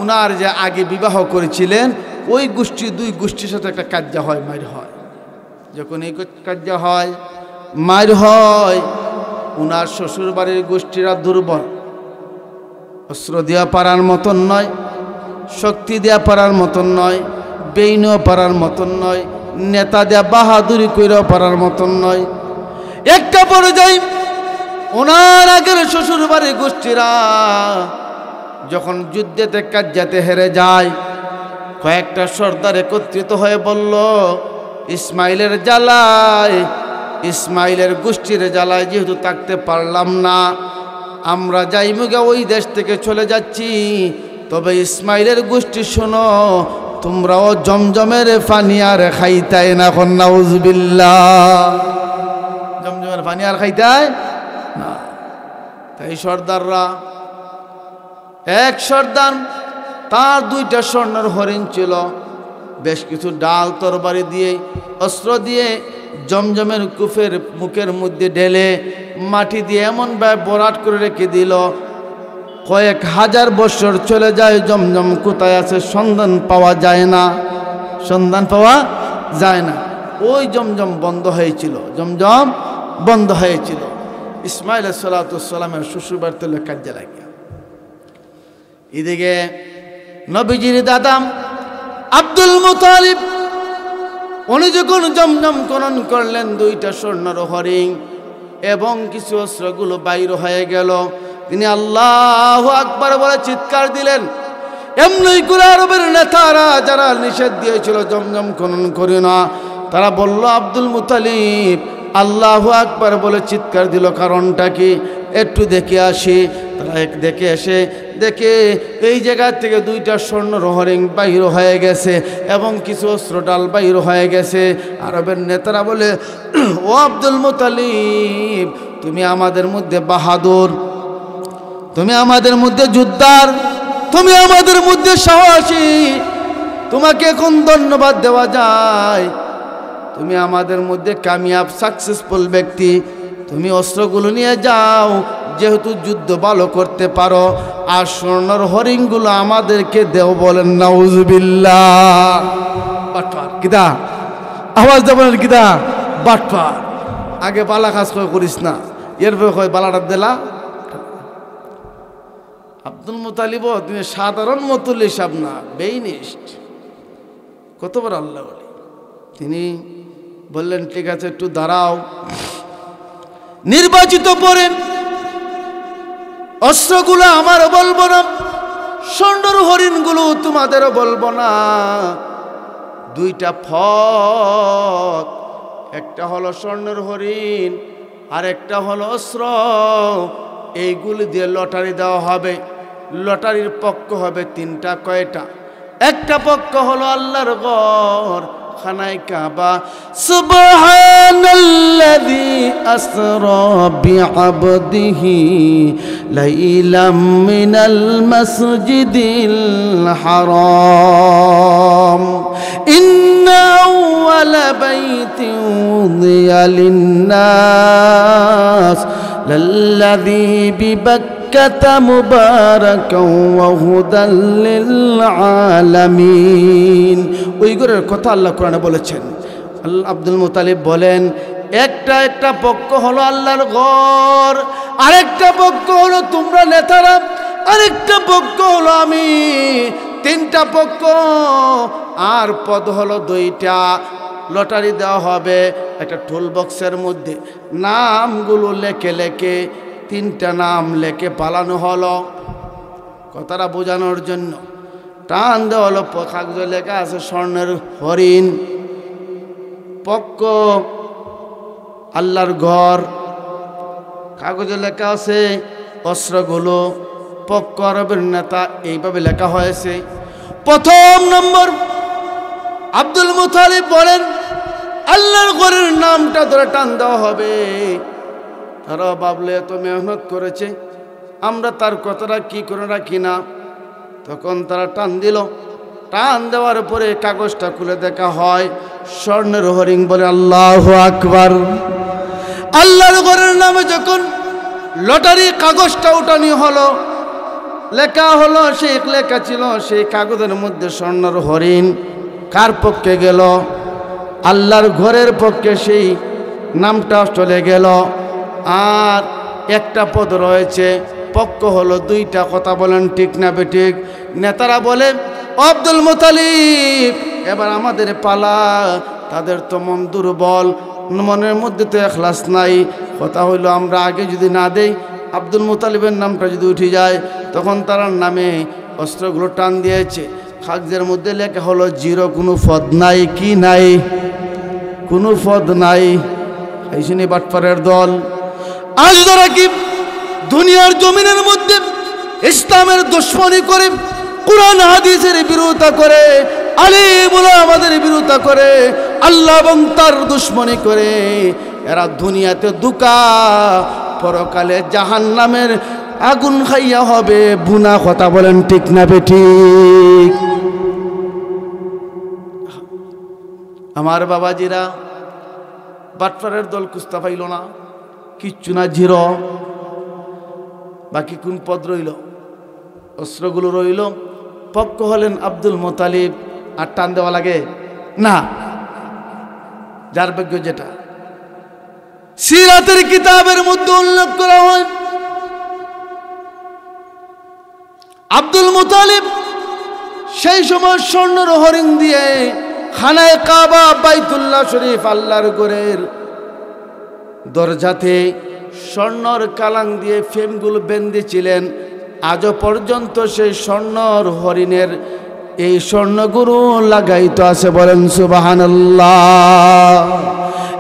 উনার যে আগে বিবাহ করেছিলেন ওই গোষ্ঠী, দুই গোষ্ঠীর সাথে একটা কাজ্জা হয়, মাইর হয়। যখন এই কাজ্জা হয়, মাইর হয়, উনার শ্বশুর বাড়ির গোষ্ঠীরা দুর্বল, অস্ত্র দেওয়া পারার মতন নয়, শক্তি দেওয়া পারার মতন নয়, বেইনও পারার মতন নয়, নেতা দেয়া বাহাদুরি কইরাও পারার মতন নয়। একটা পর্যায়ে ওনার আগের শ্বশুর বাড়ির গোষ্ঠীরা যখন যুদ্ধেতে কাজ্জাতে হেরে যায়, কয়েকটা সর্দার একত্রিত হয়ে বলল, ইসমাইলের জ্বালায়, ইসমাইলের গোষ্ঠীর জ্বালায় যেহেতু থাকতে পারলাম না, আমরা যাইমুগা ওই দেশ থেকে চলে যাচ্ছি। তবে ইসমাইলের গোষ্ঠী শোনো, তোমরাও জমজমের পানি আর খাইতাই না। নাউজুবিল্লাহ। জমজমের পানি আর খাইতাই না। তাই সর্দাররা, এক সর্দার তার দুইটা স্বর্ণের হরিণ ছিল, বেশ কিছু ডাল তরবারি দিয়ে, অস্ত্র দিয়ে জমজমের কূপের মুখের মধ্যে ঢেলে মাটি দিয়ে এমনভাবে বরাট করে রেখে দিল, কয়েক হাজার বছর চলে যায়, জমজম কোথায় আছে সন্ধান পাওয়া যায় না, সন্ধান পাওয়া যায় না। ওই জমজম বন্ধ হয়েছিল, জমজম বন্ধ হয়েছিল। ইসমাইল আলাইহিস সালামের শ্বশুরবাড়িতে কাজ্জা লাগিয়া। এদিকে নবীজির দাদা আব্দুল মুতালিব উনি যখন জমজম খনন করলেন, দুইটা স্বর্ণের হরিণ এবং কিছু অস্ত্রগুলো বাইর হয়ে গেল, তিনি আল্লাহু আকবার বলে চিৎকার দিলেন। এমনি করে আরবের নেতারা যারা নিষেধ দিয়েছিল জমজম খনন করি না, তারা বলল আব্দুল মুতালিব আল্লাহু আকবার বলে চিৎকার দিল, কারণটা কি একটু দেখে আসি। তারা দেখে এসে দেখে এই জায়গা থেকে দুইটা স্বর্ণের হরিণ বাইর হয়ে গেছে এবং কিছু অস্ত্র ডাল বাইর হয়ে গেছে। আরবের নেতারা বলে, ও আব্দুল মুতালিব, তুমি আমাদের মধ্যে বাহাদুর, তুমি আমাদের মধ্যে যোদ্ধার, তুমি আমাদের মধ্যে সাহসী, তোমাকে এখন ধন্যবাদ দেওয়া যায়, তুমি আমাদের মধ্যে কামিয়াব সাকসেসফুল ব্যক্তি, তুমি অস্ত্রগুলো নিয়ে যাও, যেহেতু যুদ্ধ ভালো করতে পারো, আর স্বর্ণের হরিণগুলো আমাদেরকে দেও। বলেন নাউজুবিল্লাহ। বাটপার কিতা আওয়াজ দেবেন কিতা বাটপার আগে বালা কাজ করিস না এরপরে কয় বালাটা দিলা আব্দুল মুতালিব তিনি সাধারণ মতুল্লি সাহেব না বেইনিস্ট কত বড় আল্লাহ বলি তিনি বললেন ঠিক আছে একটু দাঁড়াও নির্বাচিত পরে অস্ত্রগুলো আমারও বলবো না স্বর্ণর হরিণগুলো তোমাদেরও বলবো না দুইটা ফত একটা হলো স্বর্ণের হরিণ আর একটা হলো অস্ত্র এইগুলি দিয়ে লটারি দেওয়া হবে লটারির পক্ষ হবে তিনটা কয়টা একটা পক্ষ হলো আল্লাহর ঘর খানায় কাবা সুবহানাল্লাযী আসরা বিআবদিহি লাইলাম মিনাল মাসজিদিল হারাম ইন্না আউওয়ালা বাইতিন উযিয়া লিন-নাস লাল্লাযী বিবাক্কাতা মুবারাকাও ওয়া হুদাল লিল আলামিন ওই ঘরের কথা আল্লাহ কোরআনে বলেছেন আব্দুল মুতালিব বলেন একটা পক্ষ হলো আল্লাহর ঘর আরেকটা পক্ষ হলো তোমরা নেতারা আরেকটা পক্ষ হলো আমি তিনটা পক্ষ আর পদ হলো দুইটা লটারি দেওয়া হবে একটা টুল বক্সের মধ্যে নামগুলো লেখে লেখে তিনটা নাম লেখে পালানো হলো কথাটা বোঝানোর জন্য টান দেওয়া হলো কাগজে লেখা আছে স্বর্ণের হরিণ পক্ষ আল্লাহর ঘর কাগজে লেখা আছে অস্ত্রগুলো পক্ষ আরবের নেতা এইভাবে লেখা হয়েছে প্রথম নম্বর আব্দুল মুতালিব বলেন আল্লাহর ঘরের নামটা ধরে টান দেওয়া হবে তারা ভাবলে এত মেহনত করেছে আমরা তার কথাটা কি করে রাখি না তখন তারা টান দিল টান দেওয়ার পরে কাগজটা খুলে দেখা হয় স্বর্ণের হরিণ বলে আল্লাহু আকবার আল্লাহর ঘরের নামে যখন লটারি কাগজটা উঠানি হলো লেখা হলো সেই লেখা ছিল সেই কাগজের মধ্যে স্বর্ণের হরিণ কার পক্ষে গেল আল্লাহর ঘরের পক্ষে সেই নামটা চলে গেল আর একটা পদ রয়েছে পক্ষ হলো দুইটা কথা বলেন ঠিক না বেঠিক নেতারা বলে আব্দুল মুতালিব এবার আমাদের পালা তাদের তো মন দুর্বল মনের মধ্যে তো ইখলাস নাই কথা হইলো আমরা আগে যদি না দেই আব্দুল মুতালিবের নামটা যদি উঠে যায় তখন তার নামে অস্ত্রগুলো টান দিয়েছে কাগজের মধ্যে লেখা হলো জিরো কোনো পদ নাই কি নাই কোনো পদ নাই এই শুনি বাটপারের দল আজ ধরা কি দুনিয়ার জমিনের মধ্যে ইসলামের দুশমনী করে কুরআন হাদিসের বিরোধিতা করে আলেম ওলামাদের বিরোধিতা করে আল্লাহ এবং তার দুশমনী করে এরা দুনিয়াতে দুকা পরকালে জাহান্নামের আগুন খাইয়া হবে বুনা কথা বলেন ঠিক না বেঠিক আমার বাবাজিরা বাটপারের দল কুস্তা পাইল না কিচ্ছু না জিরো বাকি কোন পদ রইল অস্ত্রগুলো রইল পক্ষ হলেন আব্দুল মুতালিব আর টান দেওয়া লাগে না যার ভাগ্য যেটা সিরাতের কিতাবের মধ্যে উল্লেখ করা হয় আব্দুল মুতালিব সেই সময় স্বর্ণের হরিণ দিয়ে খানায় কাবা বাইতুল্লাহ শরীফ আল্লাহর ঘরের দরজাতে স্বর্ণর কালাং দিয়ে ফ্রেমগুলো বেঁধেছিলেন আজও পর্যন্ত সেই স্বর্ণর হরিণের এই স্বর্ণগুলো লাগাইতো আছে বলেন সুবহানাল্লাহ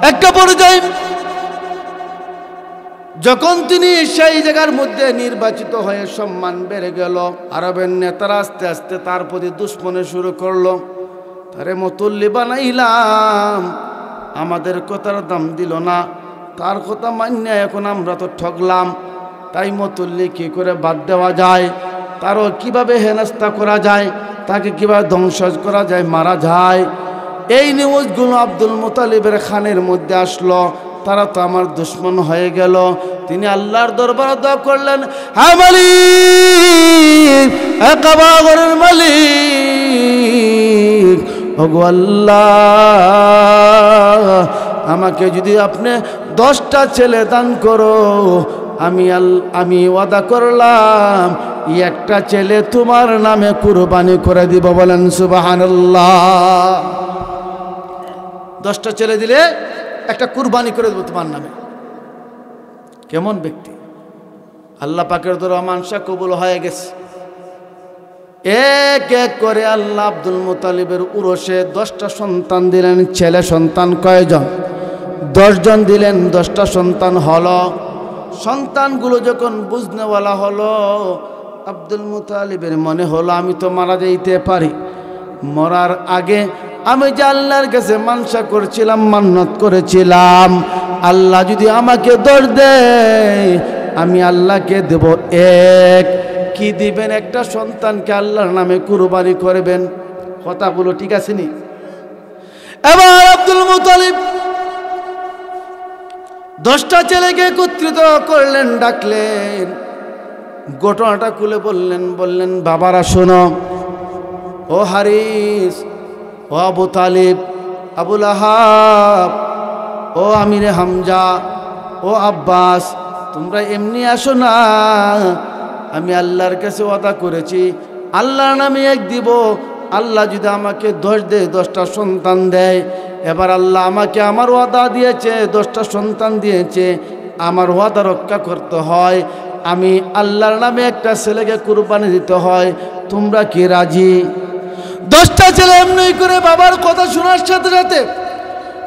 একটা পর্যায়ে যখন তিনি সেই জায়গার মধ্যে নির্বাচিত হয়ে সম্মান বেড়ে গেল আরবের নেতারা আস্তে আস্তে তার প্রতি দুশ্মনী শুরু করলো তারে মুতাল্লি বানাইলাম আমাদের কথার দাম দিল না তার কথা মান্য এখন আমরা তো ঠকলাম তাই মুতাল্লি কি করে বাদ দেওয়া যায় তারও কিভাবে হেনস্থা করা যায় তাকে কিভাবে ধ্বংস করা যায় মারা যায় এই নিউজগুলো আব্দুল মুতালিবের খানের মধ্যে আসলো তারা তো আমার দুশ্মন হয়ে গেল তিনি আল্লাহর দরবারে দোয়া করলেন হ্যাঁ মালিক কাবা ঘরের মালিক ওগো আল্লাহ আমাকে যদি আপনি 10টা ছেলে দান করো, আমি ওয়াদা করলাম একটা ছেলে তোমার নামে কুরবানি করে দিব। বলেন সুবহানাল্লাহ। 10টা ছেলে দিলে একটা কুরবানি করে দেব তোমার নামে। কেমন ব্যক্তি! আল্লাহ পাকের দরবারে মানসা কবুল হয়ে গেছে। এক এক করে আল্লাহ আব্দুল মুতালিবের উরসে 10টা সন্তান দিলেন। ছেলে সন্তান কয়জন? 10 জন দিলেন। 10টা সন্তান হলো। সন্তানগুলো যখন বুঝনেওয়ালা হলো, আব্দুল মুতালিবের মনে হলো আমি তো মারা যাইতে পারি। মরার আগে আমি যে আল্লাহর কাছে মানসা করছিলাম, মান্নত করেছিলাম, আল্লাহ যদি আমাকে 10 দেয় আমি আল্লাহকে দেব এক। কি দিবেন? একটা সন্তানকে আল্লাহর নামে কুরবানি করবেন। কথাগুলো ঠিক আছে নি? এবার আব্দুল মুতালিব 10টা ছেলেকে একত্রিত করলেন, ডাকলেন, ঘটনাটা খুলে বললেন বাবারা শোনো, ও হারিস, ও আবু তালিব, আবুল আহাব, ও আমিরে হামজা, ও আব্বাস, তোমরা এমনি আসো না। আমি আল্লাহর কাছে ওয়াদা করেছি আল্লাহর নামে এক দিব। আল্লাহ যদি আমাকে 10 দেয়, 10টা সন্তান দেয়। এবার আল্লাহ আমাকে আমার ওয়াদা দিয়েছে, 10টা সন্তান দিয়েছে, আমার ওয়াদা রক্ষা করতে হয়। আমি আল্লাহর নামে একটা ছেলেকে কুরবানি দিতে হয়। তোমরা কি রাজি? 10টা ছেলে এমনি করে বাবার কথা শোনার সাথে সাথে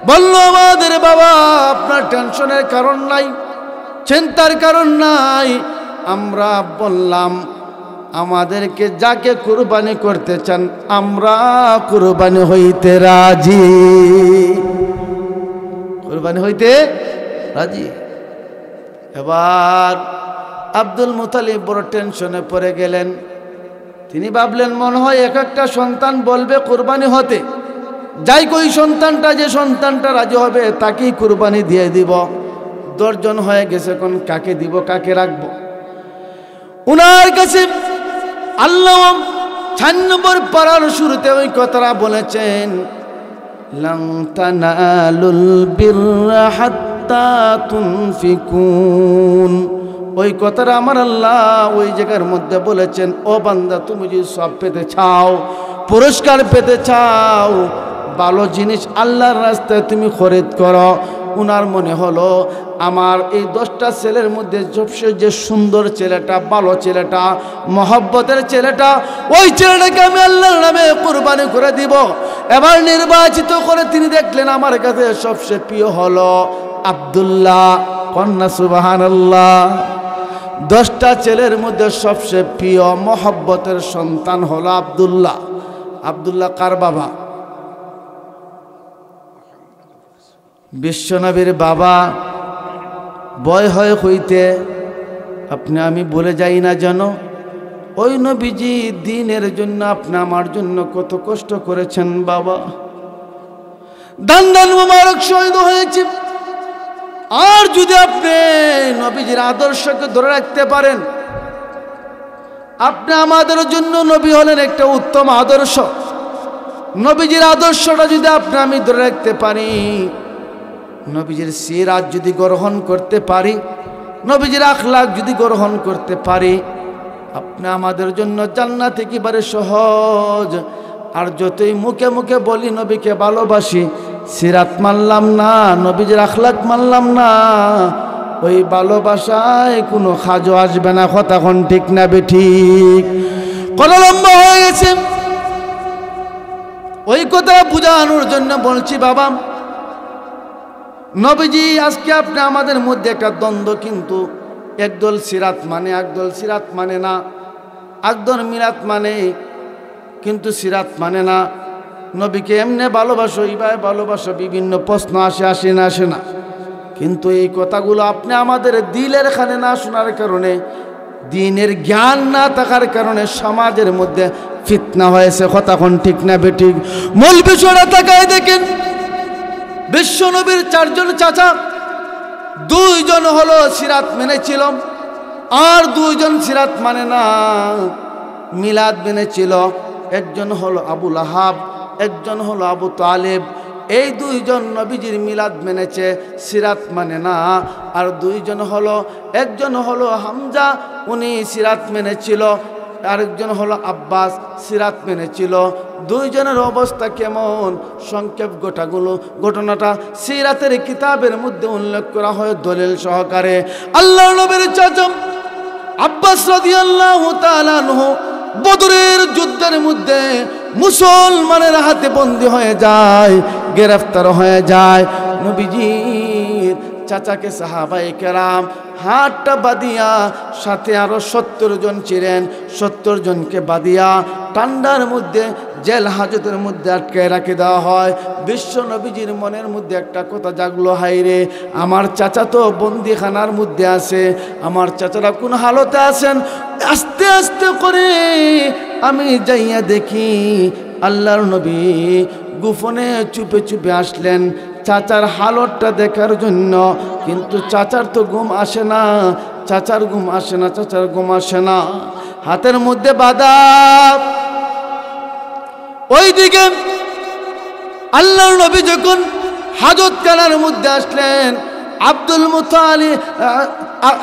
বলল, আমাদের বাবা, আপনার টেনশনের কারণ নাই, চিন্তার কারণ নাই। আমরা বললাম আমাদেরকে যাকে কুরবানি করতে চান আমরা কুরবানি হইতে রাজি। কুরবানি হইতে রাজি। এবার আব্দুল মুতালিব বড় টেনশনে পড়ে গেলেন। তিনি ভাবলেন মনে হয় একটা সন্তান বলবে কুরবানি হতে, যাই কই সন্তানটা, যে সন্তানটা রাজি হবে তাকেই কুরবানি দিয়ে দিব। 10 জন হয়ে গেছে, এখন কাকে দিব, কাকে রাখবো? উনার কাছে আল্লাহ 6 নম্বর পারার শুরুতে ওই কথাটা বলেছেন, লান তানালুল বিররা হাত্তা তুনফিকুন। ওই কথাটা আমার আল্লাহ ওই জায়গার মধ্যে বলেছেন, ও বান্দা, তুমি যদি সব পেতে চাও, পুরস্কার পেতে চাও, ভালো জিনিস আল্লাহর রাস্তায় তুমি খরিদ করো। উনার মনে হলো আমার এই 10টা ছেলের মধ্যে সবচেয়ে যে সুন্দর ছেলেটা, ভালো ছেলেটা, মহব্বতের ছেলেটা, ওই ছেলেটাকে আমি আল্লাহর নামে কুরবানি করে দিব। এবার নির্বাচিত করে তিনি দেখলেন আমার কাছে সবচেয়ে প্রিয় হলো আব্দুল্লাহ। কন্যা সুবহানাল্লাহ। 10টা ছেলের মধ্যে সবচেয়ে প্রিয় মহব্বতের সন্তান হলো আব্দুল্লাহ। আব্দুল্লাহ কার বাবা? বিশ্বনবীর বাবা। বয় হয় হইতে আপনি আমি বলে যাই না যেন ওই নবীজি দ্বীনের জন্য আপনি আমার জন্য কত কষ্ট করেছেন বাবা। দান দান মুবারক শহীদ হয়েছে। আর যদি আপনি নবীজির আদর্শকে ধরে রাখতে পারেন, আপনি আমাদের জন্য নবী হলেন একটা উত্তম আদর্শ। নবীজির আদর্শটা যদি আপনি আমি ধরে রাখতে পারি, নবীজির সিরাত যদি গ্রহণ করতে পারি, নবীজির আখলাক যদি গ্রহণ করতে পারি, আপনি আমাদের জন্য জান্নাত একেবারে সহজ। আর যতই মুখে মুখে বলি নবীকে ভালোবাসি, সিরাত মানলাম না, নবীজির আখলাক মানলাম না, ওই ভালোবাসায় কোনো খাজো আসবে না। কথা কোন ঠিক না বেঠিক? কত লম্বা হয়ে গেছে। ওই কথা বুঝানোর জন্য বলছি বাবা, নবীজি আজকে আপনি আমাদের মধ্যে একটা দ্বন্দ্ব, কিন্তু একদল সিরাত মানে, একদল সিরাত মানে না, একদল মিরাত মানে কিন্তু সিরাত মানে না। নবীকে এমনি ভালোবাসো, এইভাবে ভালোবাসো, বিভিন্ন প্রশ্ন আসে না আসে না। কিন্তু এই কথাগুলো আপনি আমাদের দিলের এখানে না শোনার কারণে, দ্বীনের জ্ঞান না থাকার কারণে সমাজের মধ্যে ফিতনা হয়েছে। কথা কোন ঠিক না বেঠিক? মূল বিষয়টা তাকায় দেখেন, বিশ্ব নবীর 4 জন চাচা, 2 জন হলো সিরাত মেনেছিল, আর 2 জন সিরাত মানে না, মিলাদ মেনেছিল। একজন হলো আবুল আহাব, একজন হলো আবু তালেব। এই দুইজন নবীজির মিলাদ মেনেছে, সিরাত মানে না। আর দুইজন হলো, একজন হলো হামজা, উনি সিরাত মেনেছিল, আরেকজন হলো আব্বাস, সিরাত মেনেছিল। দুইজনের অবস্থা কেমন সংক্ষেপ ঘটনাটা সিরাতের কিতাবের মধ্যে উল্লেখ করা হয় দলিল সহকারে। আল্লাহর নবীর চাচা আব্বাস রাদিয়াল্লাহু তাআলা আনহু বদরের যুদ্ধের মধ্যে মুসলমানের হাতে বন্দী হয়ে যায়, গ্রেফতার হয়ে যায়। নবীজির চাচাকে সাহাবায়ে কেরাম হাতটা বাঁধিয়া, সাথে আরো 70 জন ছিলেন, 70 জনকে বাঁধিয়া ঠান্ডার মধ্যে জেল হাজতের মধ্যে আটকে রাখে দেওয়া হয়। বিশ্ব নবীজির মনের মধ্যে একটা কথা জাগলো, হাইরে আমার চাচা তো বন্দিখানার মধ্যে আছে, আমার চাচারা কোন হালতে আছেন। আস্তে আস্তে করে আমি যাইয়া দেখি আল্লাহর নবী গোপনে চুপে চুপে আসলেন চাচার হালতটা দেখার জন্য। কিন্তু চাচার তো ঘুম আসে না, চাচার ঘুম আসে না, চাচার ঘুম আসে না। হাতের মধ্যে বাঁধা। ওইদিকে আল্লাহর নবী যখন হাজতখানার মধ্যে আসলেন, আব্দুল মুত্তালিব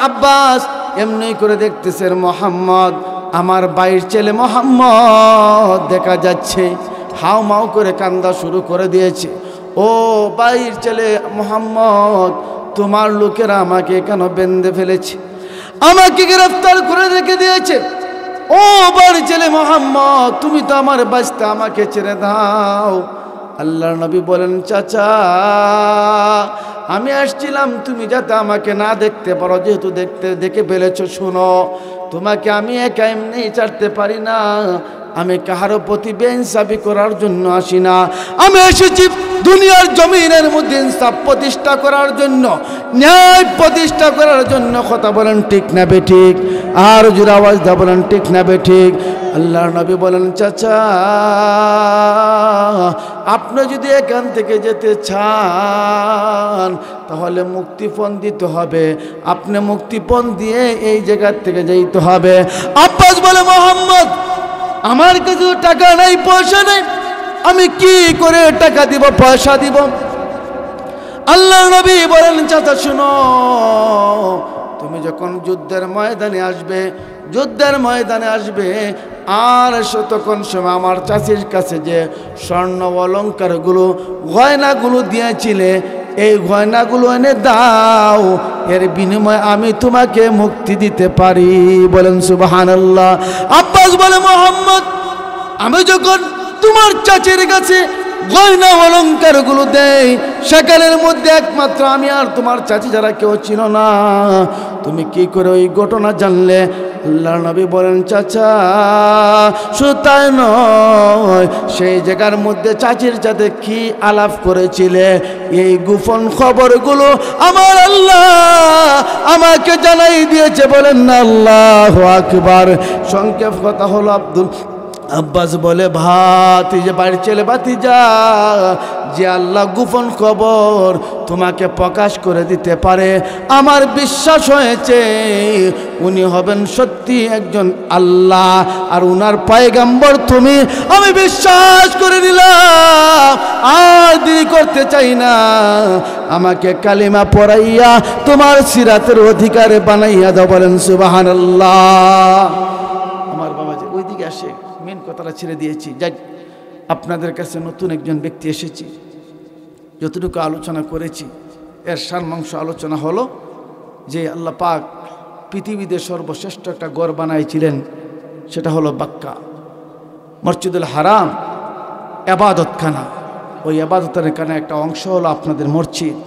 আব্বাস এমনি করে দেখতেছেন মোহাম্মদ, আমার বাইর ছেলে মোহাম্মদ দেখা যাচ্ছে, হাও মাও করে কান্দা শুরু করে দিয়েছে। ও বাইর ছেলে মোহাম্মদ, তোমার লোকেরা আমাকে কেন বেঁধে ফেলেছে, আমাকে গ্রেফতার করে রেখে দিয়েছে। ও বাইর ছেলে মোহাম্মদ, তুমি তো আমার বাস্তা, আমাকে ছেড়ে দাও। আল্লাহর নবী বলেন, চাচা আমি আসছিলাম তুমি যাতে আমাকে না দেখতে পারো, যেহেতু দেখে ফেলেছ, শোনো তোমাকে আমি একা এমনি ছাড়তে পারি না। আমি কাহারও প্রতি বেইনসাফি করার জন্য আসি না, আমি এসেছি দুনিয়ার জমিনের মধ্যে ইনসাফ প্রতিষ্ঠা করার জন্য, ন্যায় প্রতিষ্ঠা করার জন্য। কথা বলেন ঠিক না বেঠিক? আর জোরে আওয়াজ দা বলেন ঠিক না বেঠিক? আল্লাহর নবী বলেন, চাচা আপনি যদি এখান থেকে যেতে চান তাহলে মুক্তিপণ দিতে হবে, আপনি মুক্তিপণ দিয়ে এই জায়গার থেকে যেতে হবে। আব্বাস বলে, মোহাম্মদ আমার কাছে টাকা নাই, পয়সা নেই, আমি কি করে টাকা দিব, পয়সা দিব? আল্লাহর নবী বলেন, চাচা শুনো, তুমি যখন যুদ্ধের ময়দানে আসবে, যুদ্ধের ময়দানে আসবে, আর তখন সময় আমার চাচির কাছে যে স্বর্ণ অলঙ্কারগুলো গয়নাগুলো দিয়েছিলে, এই গয়নাগুলো এনে দাও, এর বিনিময়ে আমি তোমাকে মুক্তি দিতে পারি। বলেন সুবহানাল্লাহ। আব্বাস বলে, মোহাম্মদ আমি যখন তোমার চাচির কাছে গয়না অলঙ্কারগুলো দেই, সেখানের মধ্যে একমাত্র আমি আর তোমার চাচি যারা কেউ ছিল না, তুমি কি করে ওই ঘটনা জানলে? আল্লাহর নবী বলেন, চাচা শুধু তাই নয়, সেই জায়গার মধ্যে চাচির সাথে কি আলাপ করেছিলে, এই গোপন খবরগুলো আমার আল্লাহ আমাকে জানাই দিয়েছে। বলেন না আল্লাহু আকবার। সংক্ষেপ কথা হলো, আব্বাস বলে, ভাতিজা বাড়ির ছেলে, ভাতিজা যে আল্লাহ গোপন খবর তোমাকে প্রকাশ করে দিতে পারে, আমার বিশ্বাস হয়েছে উনি হবেন সত্যি একজন আল্লাহ আর উনার পয়গম্বর তুমি, আমি বিশ্বাস করে নিলাম, আর দেরি করতে চাই না, আমাকে কালিমা পড়াইয়া তোমার সিরাতের অধিকারে বানাইয়া দাও। বলেন সুবহানাল্লাহ। আমার বাবাজি ওইদিকে আসে, মেন কথাটা ছেড়ে দিয়েছি। যাই, আপনাদের কাছে নতুন একজন ব্যক্তি এসেছি, যতটুকু আলোচনা করেছি এর সারমাংশ আলোচনা হলো যে আল্লাহ পাক পৃথিবীতে সর্বশ্রেষ্ঠ একটা ঘর বানাইছিলেন, সেটা হলো বাক্কা, মসজিদুল হারাম, ইবাদতখানা। ওই ইবাদতের খানা একটা অংশ হলো আপনাদের মসজিদ।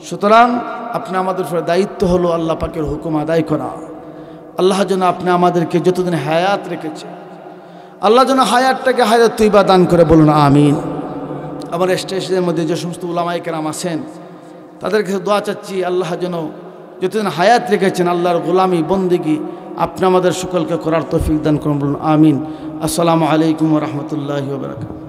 সুতরাং আপনি আমাদের উপরে দায়িত্ব হলো আল্লাহ পাকের হুকুম আদায় করা। আল্লাহ যেন আপনি আমাদেরকে যতদিন হায়াত রেখেছে, আল্লাহ যেন হায়াতটাকে হায়াত তৈবা দান করে, বলুন আমিন। আমার স্টেশনের মধ্যে যে সমস্ত উলামায়ে কেরাম আছেন তাদের কাছে দোয়া চাচ্ছি, আল্লাহ যেন যতদিন হায়াত রেখেছেন আল্লাহর গোলামি বন্দেগী আপনি আমাদের সকলকে করার তৌফিক দান করুন, বলুন আমিন। আসসালামু আলাইকুম ওয়া রাহমাতুল্লাহি ওয়া বারাকাতুহু।